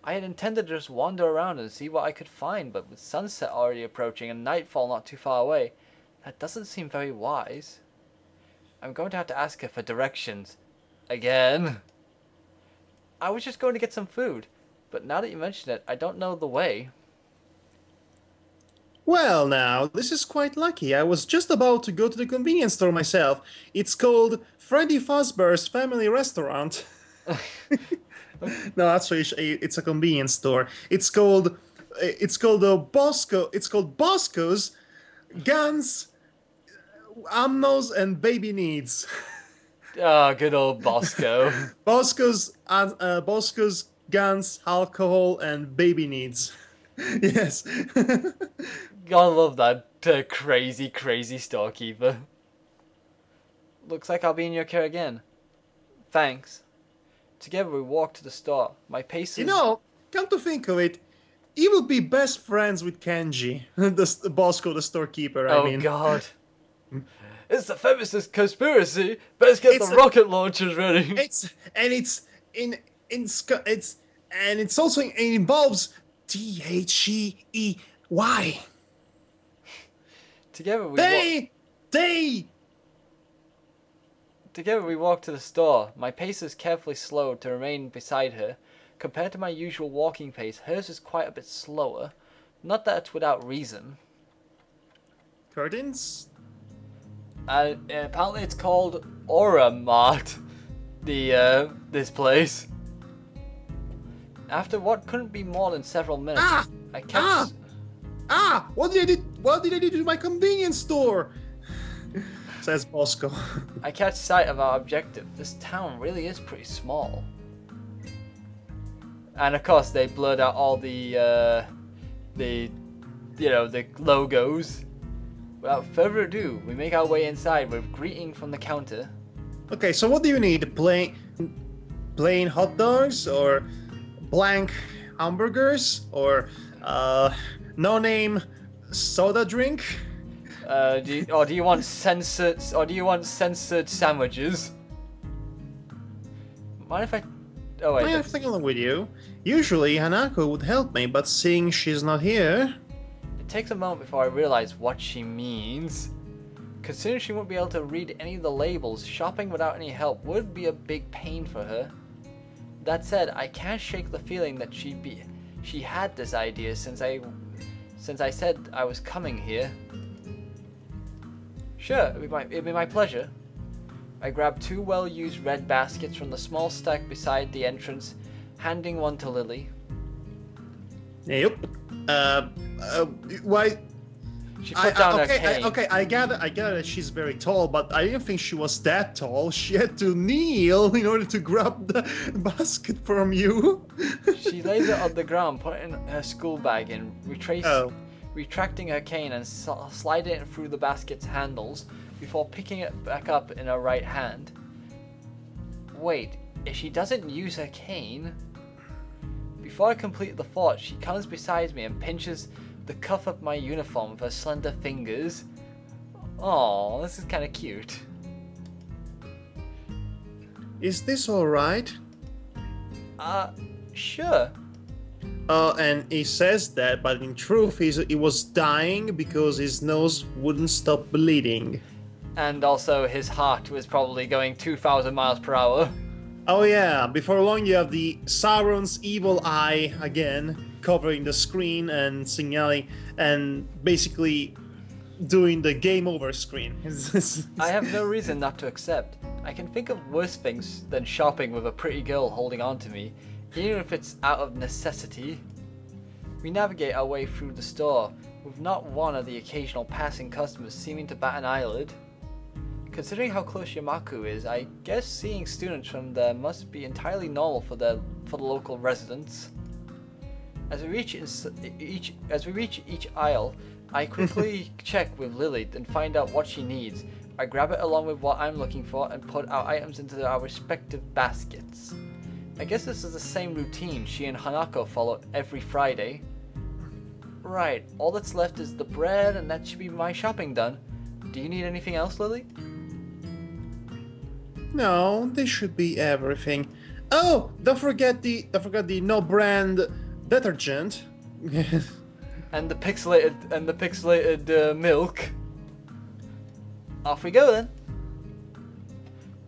I had intended to just wander around and see what I could find, but with sunset already approaching and nightfall not too far away, that doesn't seem very wise. I'm going to have to ask her for directions. Again. I was just going to get some food, but now that you mention it, I don't know the way. Well now, this is quite lucky. I was just about to go to the convenience store myself. It's called Freddy Fazbear's Family Restaurant. No, actually, it's a convenience store. It's called Bosco's Guns, Amnos, and Baby Needs. Ah, good old Bosco. Bosco's Guns, Alcohol, and Baby Needs. Yes. Gotta love that crazy, crazy storekeeper. Looks like I'll be in your care again. Thanks. Together we walk to the store. My pace is... You know, come to think of it, he will be best friends with Kenji, the Bosco, the storekeeper. I Oh mean, God. It's the Feminist conspiracy. Best get It's the a- rocket launchers ready. it's also it involves Thei. Together we They. Together we walk to the store. My pace is carefully slowed to remain beside her. Compared to my usual walking pace, hers is quite a bit slower. Not that it's without reason. Curtains. Apparently it's called Aura Mart. This place. After what couldn't be more than several minutes, I catch. What did I do to my convenience store? Says Bosco. I catch sight of our objective. This town really is pretty small. And of course they blurred out all the logos. Without further ado, we make our way inside with greeting from the counter. Okay, so what do you need? Plain hot dogs or blank hamburgers or no name soda drink? Do you want censored sandwiches? Mind if I? Oh wait. I have to take along with you. Usually Hanako would help me, but seeing she's not here. It takes a moment before I realize what she means. Considering she won't be able to read any of the labels, shopping without any help would be a big pain for her. That said, I can't shake the feeling that she had this idea since I said I was coming here. Sure, it'd be my pleasure. I grab 2 well-used red baskets from the small stack beside the entrance, handing one to Lily. Yep. Why? She put down her okay, cane. I gather that she's very tall, but I didn't think she was that tall. She had to kneel in order to grab the basket from you. She lays it on the ground, put it in her school bag, and retracting her cane and sliding it through the basket's handles before picking it back up in her right hand. Wait, if she doesn't use her cane... Before I complete the thought, she comes beside me and pinches the cuff of my uniform with her slender fingers. Aww, this is kind of cute. Is this alright? Sure. And he says that, but in truth, he was dying because his nose wouldn't stop bleeding. And also his heart was probably going 2,000 miles per hour. Oh yeah, before long you have the Sauron's evil eye again, covering the screen and signaling, and basically doing the game over screen. I have no reason not to accept. I can think of worse things than shopping with a pretty girl holding on to me, even if it's out of necessity. We navigate our way through the store, with not one of the occasional passing customers seeming to bat an eyelid. Considering how close Yamaku is, I guess seeing students from there must be entirely normal for the local residents. As we reach each aisle, I quickly check with Lily and find out what she needs. I grab it along with what I'm looking for and put our items into our respective baskets. I guess this is the same routine she and Hanako follow every Friday. Right, all that's left is the bread and that should be my shopping done. Do you need anything else, Lily? No, this should be everything. Oh, don't forget the no brand detergent. And the pixelated milk. Off we go then.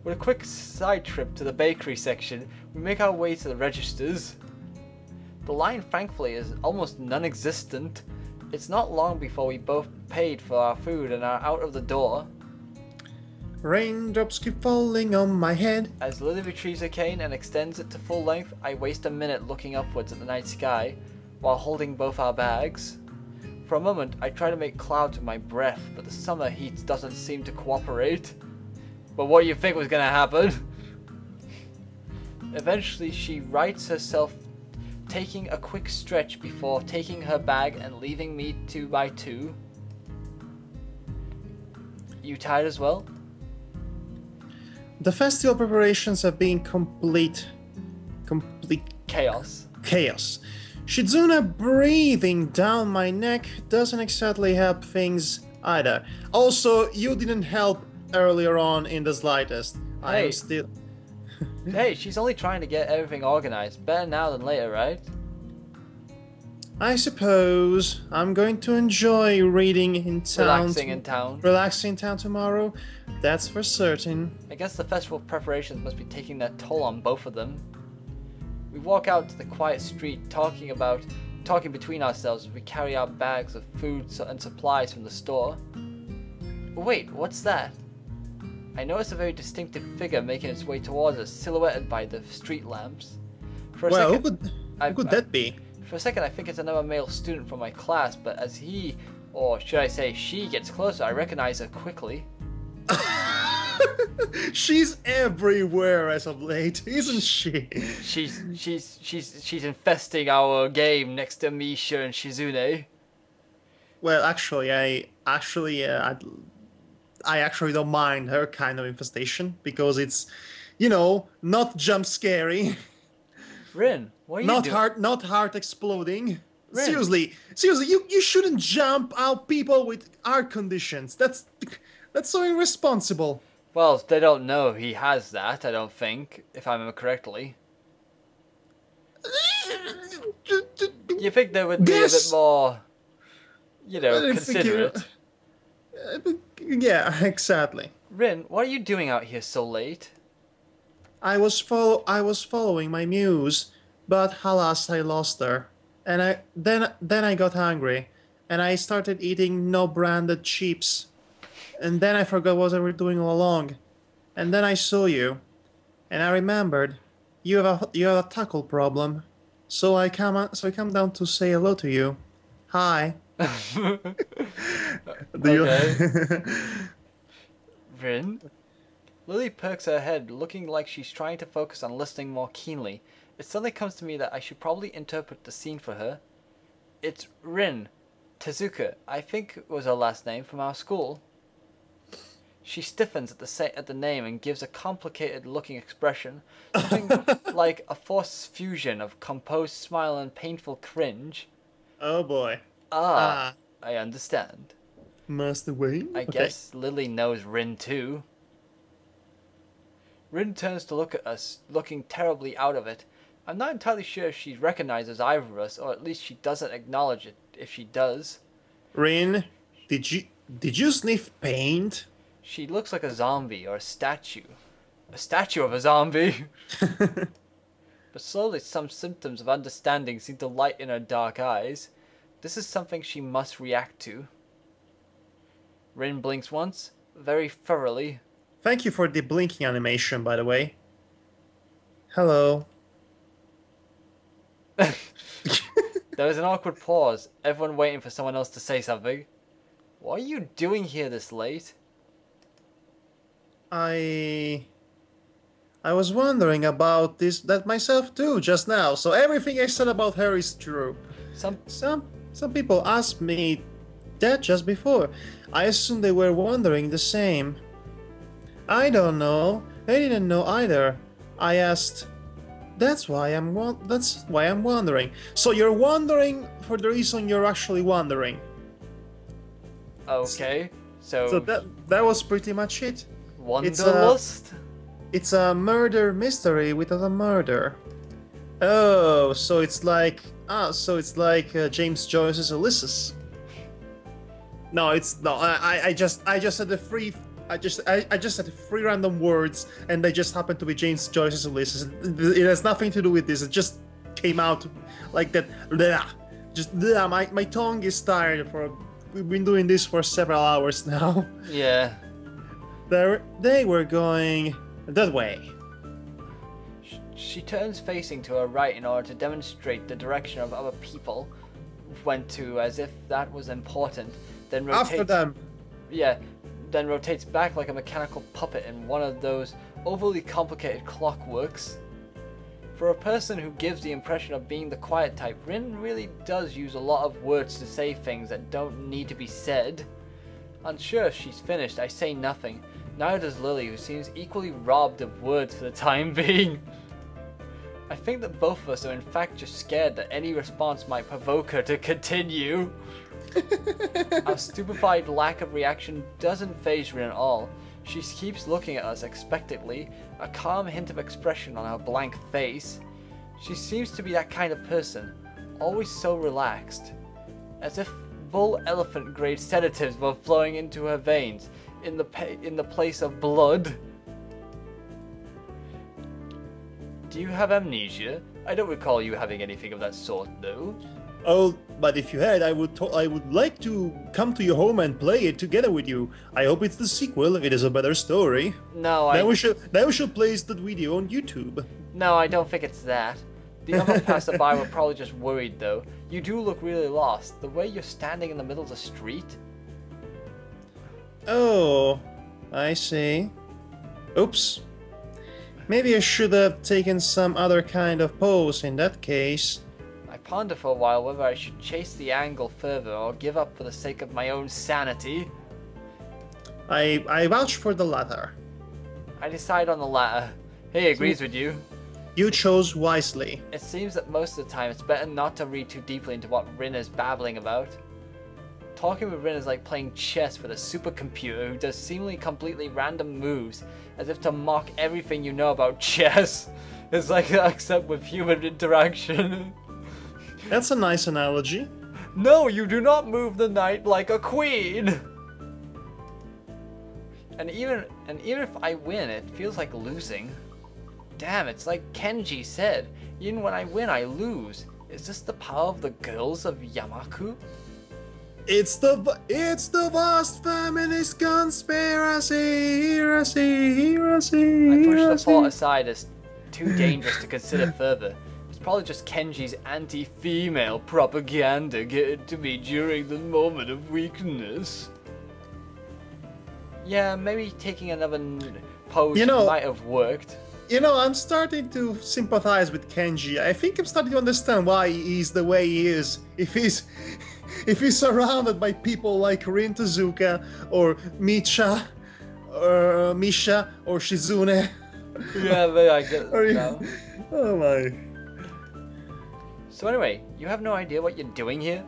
With a quick side trip to the bakery section, we make our way to the registers. The line, thankfully, is almost non-existent. It's not long before we both paid for our food and are out of the door. Raindrops keep falling on my head. As Lily retrieves her cane and extends it to full length, I waste a minute looking upwards at the night sky, while holding both our bags. For a moment, I try to make clouds with my breath, but the summer heat doesn't seem to cooperate. But what do you think was gonna happen? Eventually, she rights herself, taking a quick stretch before taking her bag and leaving me 2 by 2. You tired as well? The festival preparations have been complete Chaos. chaos. Shizuna breathing down my neck doesn't exactly help things either. Also, you didn't help earlier on in the slightest. I Hey. am still... Hey, she's only trying to get everything organized. Better now than later, right? I suppose I'm going to enjoy reading in town. Relaxing in town. Relaxing in town tomorrow. That's for certain. I guess the festival preparations must be taking their toll on both of them. We walk out to the quiet street talking between ourselves as we carry our bags of food and supplies from the store. Wait, what's that? I notice a very distinctive figure making its way towards us, silhouetted by the street lamps. For a Well, second, who could that be? For a second, I think it's another male student from my class, but as he, or should I say she, gets closer, I recognize her quickly. She's everywhere as of late, isn't she? She's infesting our game next to Misha and Shizune. Well, actually, I actually don't mind her kind of infestation because it's, not jump scary, Rin, what are you doing? not heart exploding. Rin. Seriously, you shouldn't jump out people with heart conditions. That's so irresponsible. Well, they don't know he has that, I don't think, if I remember correctly. You think they would be a bit more, considerate? Yeah, exactly. Rin, what are you doing out here so late? I was following my muse, but alas, I lost her. And then I got hungry, and I started eating no branded chips. And then I forgot what I was doing all along. And then I saw you, and I remembered you have a tackle problem. So I come down to say hello to you. Hi. Rin? Lily perks her head, looking like she's trying to focus on listening more keenly. It suddenly comes to me that I should probably interpret the scene for her. It's Rin. Tezuka, I think was her last name, from our school. She stiffens at the name and gives a complicated-looking expression, something like a forced fusion of composed smile and painful cringe. Oh boy. I understand. Master Wayne? I guess Lily knows Rin too. Rin turns to look at us, looking terribly out of it. I'm not entirely sure if she recognizes either of us, or at least she doesn't acknowledge it if she does. Rin, did you sniff paint? She looks like a zombie or a statue. A statue of a zombie! But slowly some symptoms of understanding seem to light in her dark eyes. This is something she must react to. Rin blinks once, very thoroughly. Thank you for the blinking animation, by the way. Hello. There was an awkward pause, everyone waiting for someone else to say something. What are you doing here this late? I was wondering about that myself too just now. So everything I said about her is true. Some people asked me that just before. I assume they were wondering the same. I don't know. They didn't know either. I asked. That's why I'm wondering. So you're wondering for the reason you're actually wondering. Okay, so that was pretty much it. Wanderlust? It's a murder mystery without a murder. Oh, so it's like James Joyce's Ulysses. No, it's no. I just said the free. I just said three random words, and they just happened to be James Joyce's Ulysses. It has nothing to do with this. It just came out like that. My tongue is tired. We've been doing this for several hours now. Yeah. They were going that way. She turns facing to her right in order to demonstrate the direction of other people went to, as if that was important. Then rotates. After them. Yeah. Then rotates back like a mechanical puppet in one of those overly complicated clockworks. For a person who gives the impression of being the quiet type, Rin really does use a lot of words to say things that don't need to be said. Unsure if she's finished, I say nothing. Neither does Lily, who seems equally robbed of words for the time being. I think that both of us are in fact just scared that any response might provoke her to continue. Our stupefied lack of reaction doesn't faze Rin at all. She keeps looking at us expectantly, a calm hint of expression on her blank face. She seems to be that kind of person, always so relaxed, as if full elephant-grade sedatives were flowing into her veins in the place of blood. Do you have amnesia? I don't recall you having anything of that sort, though. Oh, but if you had, I would like to come to your home and play it together with you. I hope it's the sequel. It is a better story. No, Then we should place that video on YouTube. No, I don't think it's that. The other passerby were probably just worried, though. You do look really lost. The way you're standing in the middle of the street. Oh, I see. Oops. Maybe I should have taken some other kind of pose in that case. I ponder for a while whether I should chase the angle further or give up for the sake of my own sanity. I vouch for the latter. I decide on the latter. He agrees with you. You chose wisely. It seems that most of the time it's better not to read too deeply into what Rin is babbling about. Talking with Rin is like playing chess with a supercomputer who does seemingly completely random moves, as if to mock everything you know about chess. It's like except with human interaction. That's a nice analogy. No, you do not move the knight like a queen! And even if I win, it feels like losing. Damn, it's like Kenji said. Even when I win, I lose. Is this the power of the girls of Yamaku? It's the vast feminist conspiracy. I push the thought aside as too dangerous to consider further. It's probably just Kenji's anti-female propaganda getting to me during the moment of weakness. Yeah, maybe taking another pose might have worked. You know, I'm starting to sympathize with Kenji. I think I'm starting to understand why he's the way he is. If he's surrounded by people like Rin Tezuka or Misha or Shizune. Yeah, but I get it now. Oh my. So anyway, you have no idea what you're doing here?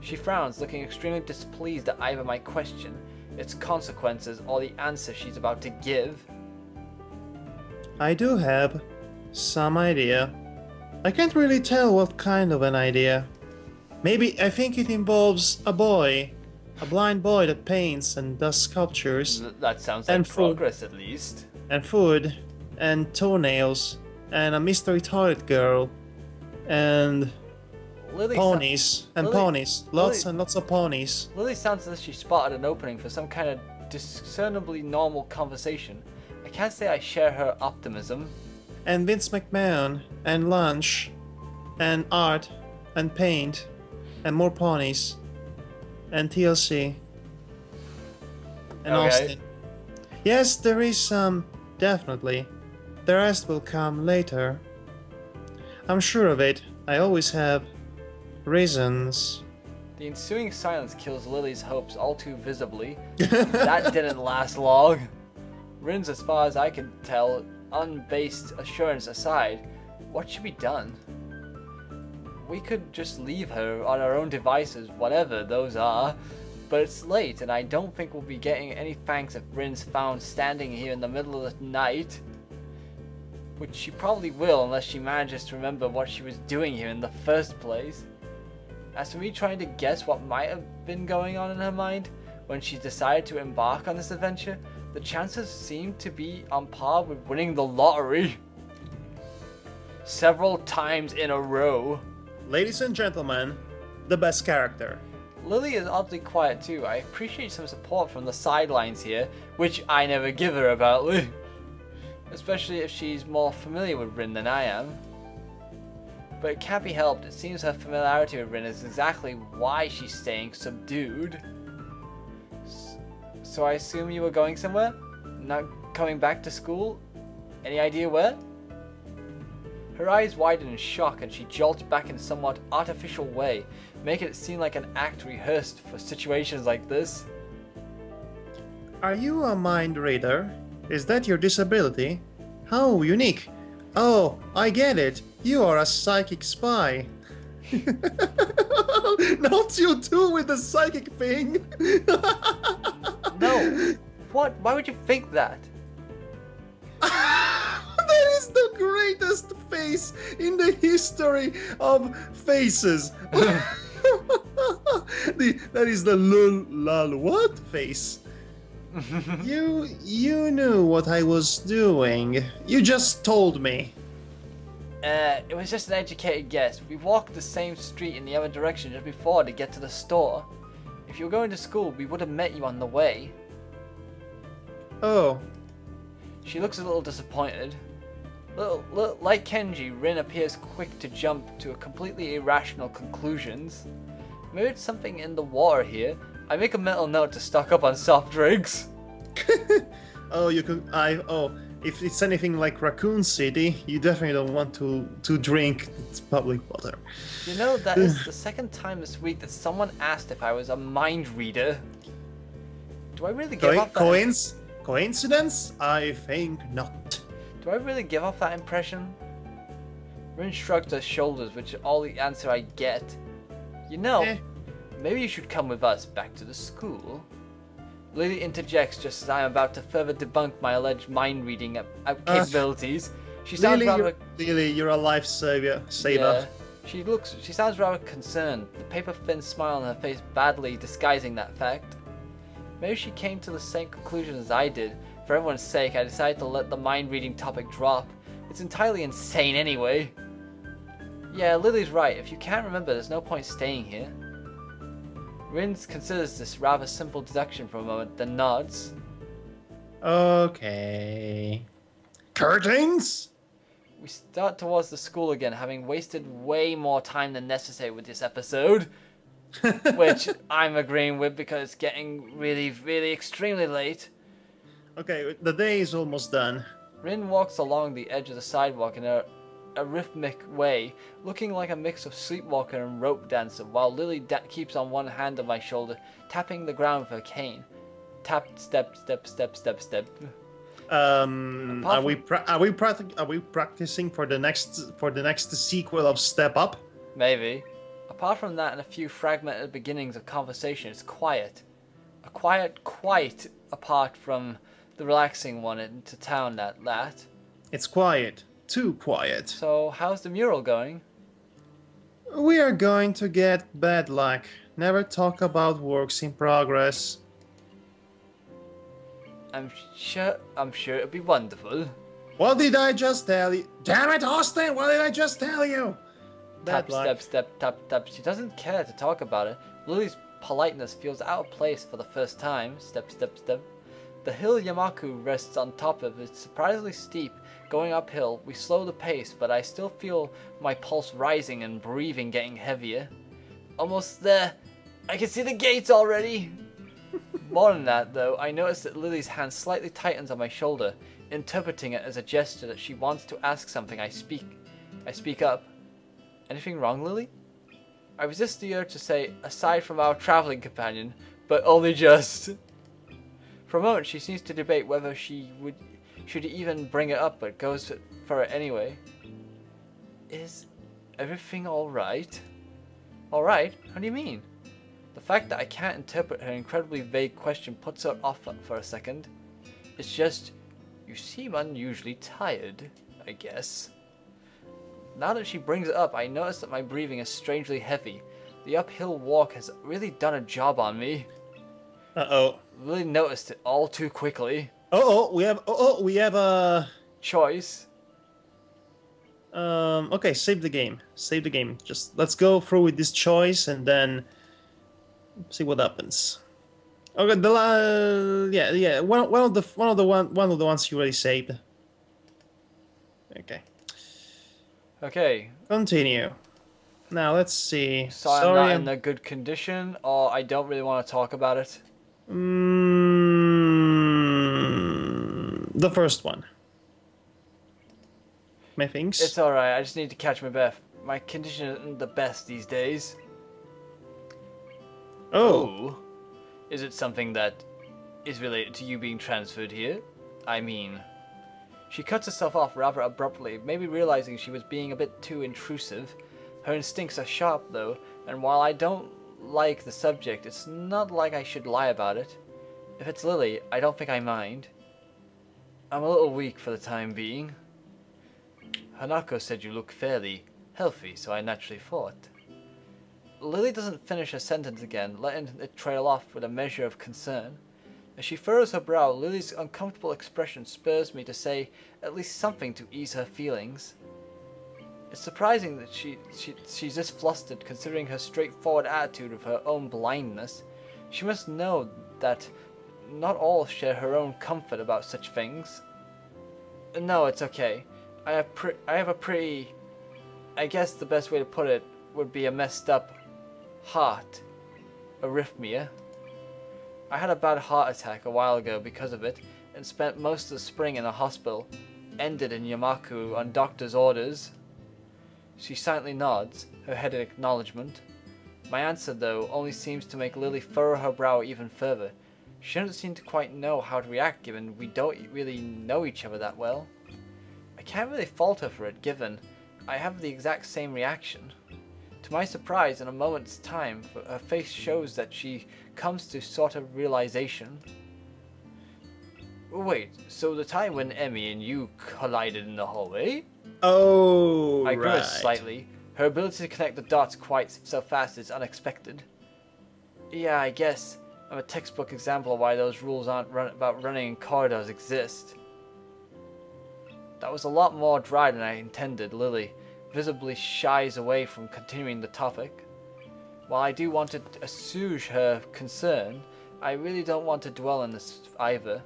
She frowns, looking extremely displeased at either my question, its consequences, or the answer she's about to give. I do have some idea. I can't really tell what kind of an idea. Maybe I think it involves a boy. A blind boy that paints and does sculptures. That sounds like progress, at least. And food. And toenails. And a mystery toilet girl. And ponies. Ponies. Lots and lots of ponies. Lily sounds as if she spotted an opening for some kind of discernibly normal conversation. I can't say I share her optimism. And Vince McMahon. And lunch. And art. And paint. And more ponies. And TLC. And Austin. Yes, there is some. Definitely. The rest will come later. I'm sure of it. I always have reasons. The ensuing silence kills Lily's hopes all too visibly. That didn't last long. Rin's, as far as I can tell, unbased assurance aside, what should be done? We could just leave her on our own devices, whatever those are, but it's late and I don't think we'll be getting any thanks if Rin's found standing here in the middle of the night. Which she probably will unless she manages to remember what she was doing here in the first place. As for me trying to guess what might have been going on in her mind when she decided to embark on this adventure, the chances seem to be on par with winning the lottery. Several times in a row. Ladies and gentlemen, the best character. Lily is oddly quiet too. I appreciate some support from the sidelines here, which I never give her apparently. Especially if she's more familiar with Rin than I am. But it can't be helped, it seems her familiarity with Rin is exactly why she's staying subdued. So I assume you were going somewhere? Not coming back to school? Any idea where? Her eyes widen in shock and she jolts back in a somewhat artificial way, making it seem like an act rehearsed for situations like this. Are you a mind reader? Is that your disability? How unique. Oh, I get it. You are a psychic spy. Not you too with the psychic thing. No. What? Why would you think that? That is the greatest face in the history of faces. That is the Lulwat face. You knew what I was doing. You just told me. It was just an educated guess. We walked the same street in the other direction just before to get to the store. If you were going to school, we would have met you on the way. Oh. She looks a little disappointed. Like Kenji, Rin appears quick to jump to completely irrational conclusions. Maybe it's something in the water here. I make a mental note to stock up on soft drinks. Oh, you could. If it's anything like Raccoon City, you definitely don't want to drink public water. You know, that is the second time this week that someone asked if I was a mind reader. Do I really give off that? Coincidence? I think not. Do I really give off that impression? Rin shrugged her shoulders, which is all the answer I get. You know, maybe you should come with us back to the school. Lily interjects just as I am about to further debunk my alleged mind-reading capabilities. She sounds Lily, you're a lifesaver. Yeah. She sounds rather concerned, the paper-thin smile on her face badly disguising that fact. Maybe she came to the same conclusion as I did. For everyone's sake, I decided to let the mind-reading topic drop. It's entirely insane anyway. Yeah, Lily's right. If you can't remember, there's no point staying here. Rin considers this rather simple deduction for a moment, then nods. Okay. Curtains? We start towards the school again, having wasted way more time than necessary with this episode. Which I'm agreeing with because it's getting really, really extremely late. Okay, the day is almost done. Rin walks along the edge of the sidewalk in a rhythmic way, looking like a mix of sleepwalker and rope dancer, while Lily keeps on one hand on my shoulder, tapping the ground with her cane. Tap, step, step, step, step, step. Are we practicing for the next sequel of Step Up? Maybe. Apart from that and a few fragmented beginnings of conversation, it's quiet. A quiet quite apart from the relaxing one into town at that. It's quiet. Too quiet. So, how's the mural going? We are going to get bad luck. Never talk about works in progress. I'm sure it'll be wonderful. What did I just tell you? Damn it, Austin! What did I just tell you? Tap, step, step, tap, tap. She doesn't care to talk about it. Lily's politeness feels out of place for the first time. Step, step, step. The hill Yamaku rests on top of is surprisingly steep. Going uphill, we slow the pace, but I still feel my pulse rising and breathing getting heavier. Almost there. I can see the gates already. More than that, though, I notice that Lily's hand slightly tightens on my shoulder, interpreting it as a gesture that she wants to ask something. I speak up. Anything wrong, Lily? I resist the urge to say, aside from our traveling companion, but only just. For a moment, she seems to debate whether she should even bring it up, but goes for it anyway. Is everything alright? Alright? How do you mean? The fact that I can't interpret her incredibly vague question puts her off for a second. It's just, you seem unusually tired, I guess. Now that she brings it up, I notice that my breathing is strangely heavy. The uphill walk has really done a job on me. Uh-oh. Really noticed it all too quickly. We have a choice. Okay, save the game. Save the game. Just let's go through with this choice and then see what happens. Okay, one of the ones you already saved. Okay. Okay. Continue. Now let's see. So I'm not in a good condition, or I don't really want to talk about it. The first one. Methinks. It's alright, I just need to catch my breath. My condition isn't the best these days. Oh. Is it something that is related to you being transferred here? I mean, She cuts herself off rather abruptly, maybe realizing she was being a bit too intrusive. Her instincts are sharp though, and while I don't like the subject, it's not like I should lie about it. If it's Lily, I don't think I mind. I'm a little weak for the time being. Hanako said you look fairly healthy, so I naturally thought. Lily doesn't finish her sentence again, letting it trail off with a measure of concern. As she furrows her brow, Lily's uncomfortable expression spurs me to say at least something to ease her feelings. It's surprising that she's this flustered, considering her straightforward attitude of her own blindness. She must know that not all share her own comfort about such things. No, it's okay. I have a pretty... I guess the best way to put it would be a messed up heart. Arrhythmia. I had a bad heart attack a while ago because of it, and spent most of the spring in a hospital. Ended in Yamaku on doctor's orders. She silently nods, her head in acknowledgement. My answer, though, only seems to make Lily furrow her brow even further. She doesn't seem to quite know how to react, given we don't really know each other that well. I can't really fault her for it, given I have the exact same reaction. To my surprise, in a moment's time, her face shows that she comes to sort of realization. Wait, so the time when Emmy and you collided in the hallway? Oh, I right. grimaced slightly. Her ability to connect the dots quite so fast is unexpected. Yeah, I guess I'm a textbook example of why those rules about running in corridors exist. That was a lot more dry than I intended. Lily visibly shies away from continuing the topic. While I do want to assuage her concern, I really don't want to dwell on this either.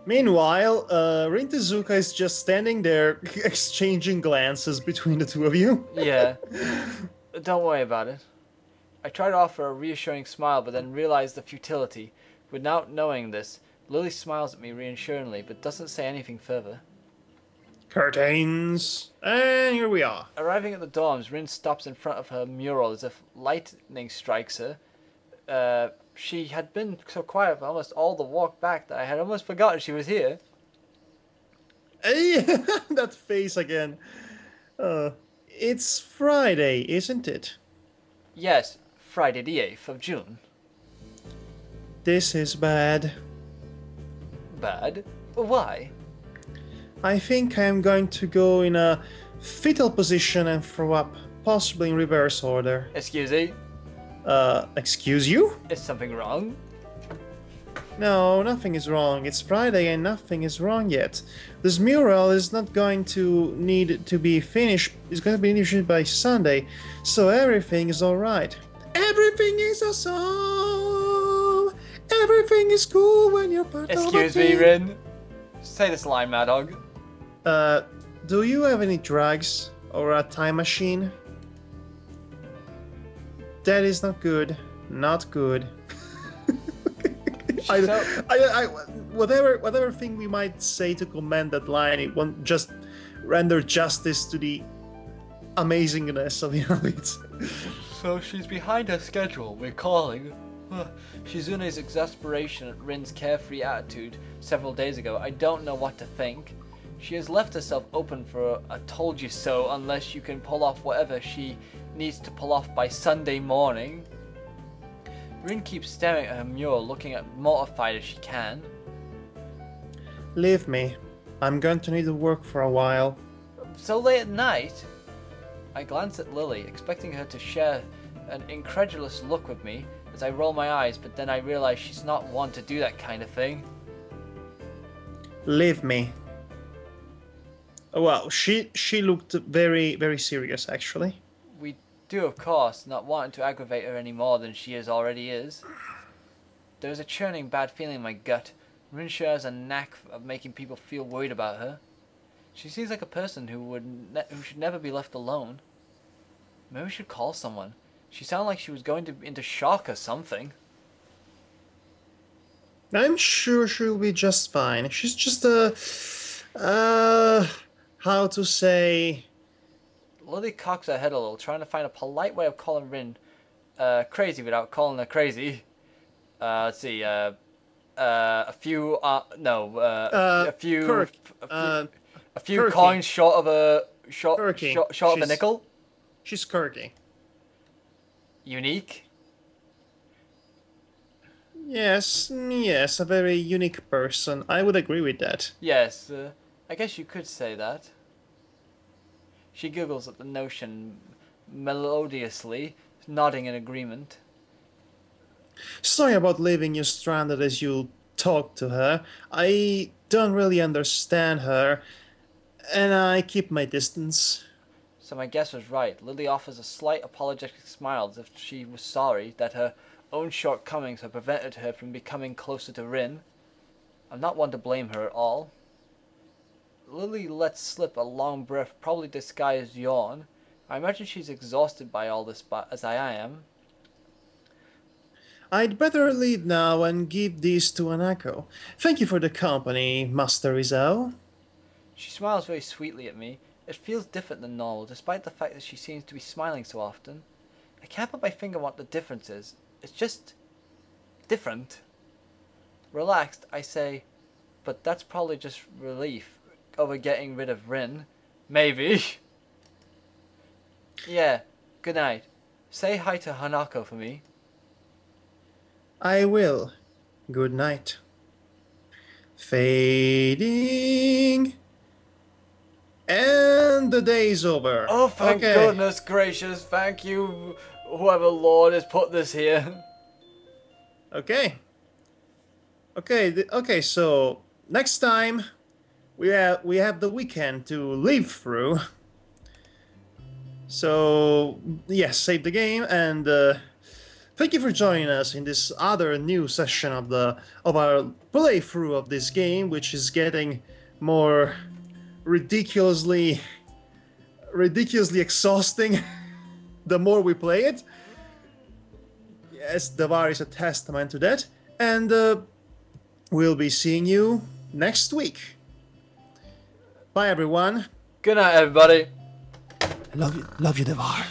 Meanwhile, Rin Tezuka is just standing there, exchanging glances between the two of you. Yeah, don't worry about it. I try to offer a reassuring smile, but then realize the futility. Without knowing this, Lily smiles at me reassuringly, but doesn't say anything further. Curtains, and here we are. Arriving at the dorms, Rin stops in front of her mural as if lightning strikes her. She had been so quiet for almost all the walk back that I had almost forgotten she was here. Hey, that face again. It's Friday, isn't it? Yes, Friday the 8th of June. This is bad. Bad? Why? I think I'm going to go in a fetal position and throw up, possibly in reverse order. Excuse me? Excuse you? Is something wrong? No, nothing is wrong. It's Friday and nothing is wrong yet. This mural is not going to need to be finished. It's going to be finished by Sunday, so everything is alright. Everything is awesome! Everything is cool when you're part of a Excuse me, team. Rin. Say this line, Madhog. Do you have any drugs or a time machine? That is not good. Not good. Whatever thing we might say to comment that line, it won't just render justice to the amazingness of it. So she's behind her schedule, we're calling. Shizune's exasperation at Rin's carefree attitude several days ago, I don't know what to think. She has left herself open for a told you so unless you can pull off whatever she needs to pull off by Sunday morning. Rin keeps staring at her mural, looking as mortified as she can. Leave me. I'm going to need to work for a while. So late at night? I glance at Lily, expecting her to share an incredulous look with me as I roll my eyes, but then I realize she's not one to do that kind of thing. Leave me. Well, she looked very, very serious, actually. We do, of course, not wanting to aggravate her any more than she already is. There's a churning bad feeling in my gut. Rin sure has a knack of making people feel worried about her. She seems like a person who should never be left alone. Maybe we should call someone. She sounded like she was going into shock or something. I'm sure she'll be just fine. She's just how to say... Lily cocks her head a little, trying to find a polite way of calling Rin crazy without calling her crazy. Let's see, a few... Kirk, A few Quirky. coins short of a Quirky. short of a She's- nickel. She's quirky. Unique. Yes, yes, a very unique person. I would agree with that. Yes, I guess you could say that. She giggles at the notion melodiously, nodding in agreement. Sorry about leaving you stranded as you talk to her. I don't really understand her, and I keep my distance. So my guess was right. Lily offers a slight apologetic smile as if she was sorry that her own shortcomings had prevented her from becoming closer to Rin. I'm not one to blame her at all. Lily lets slip a long breath, probably disguised yawn. I imagine she's exhausted by all this, as I am. I'd better leave now and give these to Anako. Thank you for the company, Master Rizal. She smiles very sweetly at me. It feels different than normal, despite the fact that she seems to be smiling so often. I can't put my finger on what the difference is. It's just different. Relaxed, I say, but that's probably just relief over getting rid of Rin. Maybe. Yeah, good night. Say hi to Hanako for me. I will. Good night. Fading. And the day's over. Oh, thank Okay. goodness gracious. Thank you, whoever Lord has put this here. Okay. Okay, so next time we have the weekend to live through. So yes, save the game, and thank you for joining us in this other new session of our playthrough of this game, which is getting more ridiculously exhausting the more we play it. Yes, the VAR is a testament to that, and we'll be seeing you next week. Bye, everyone. Good night, everybody. Love you, Devar.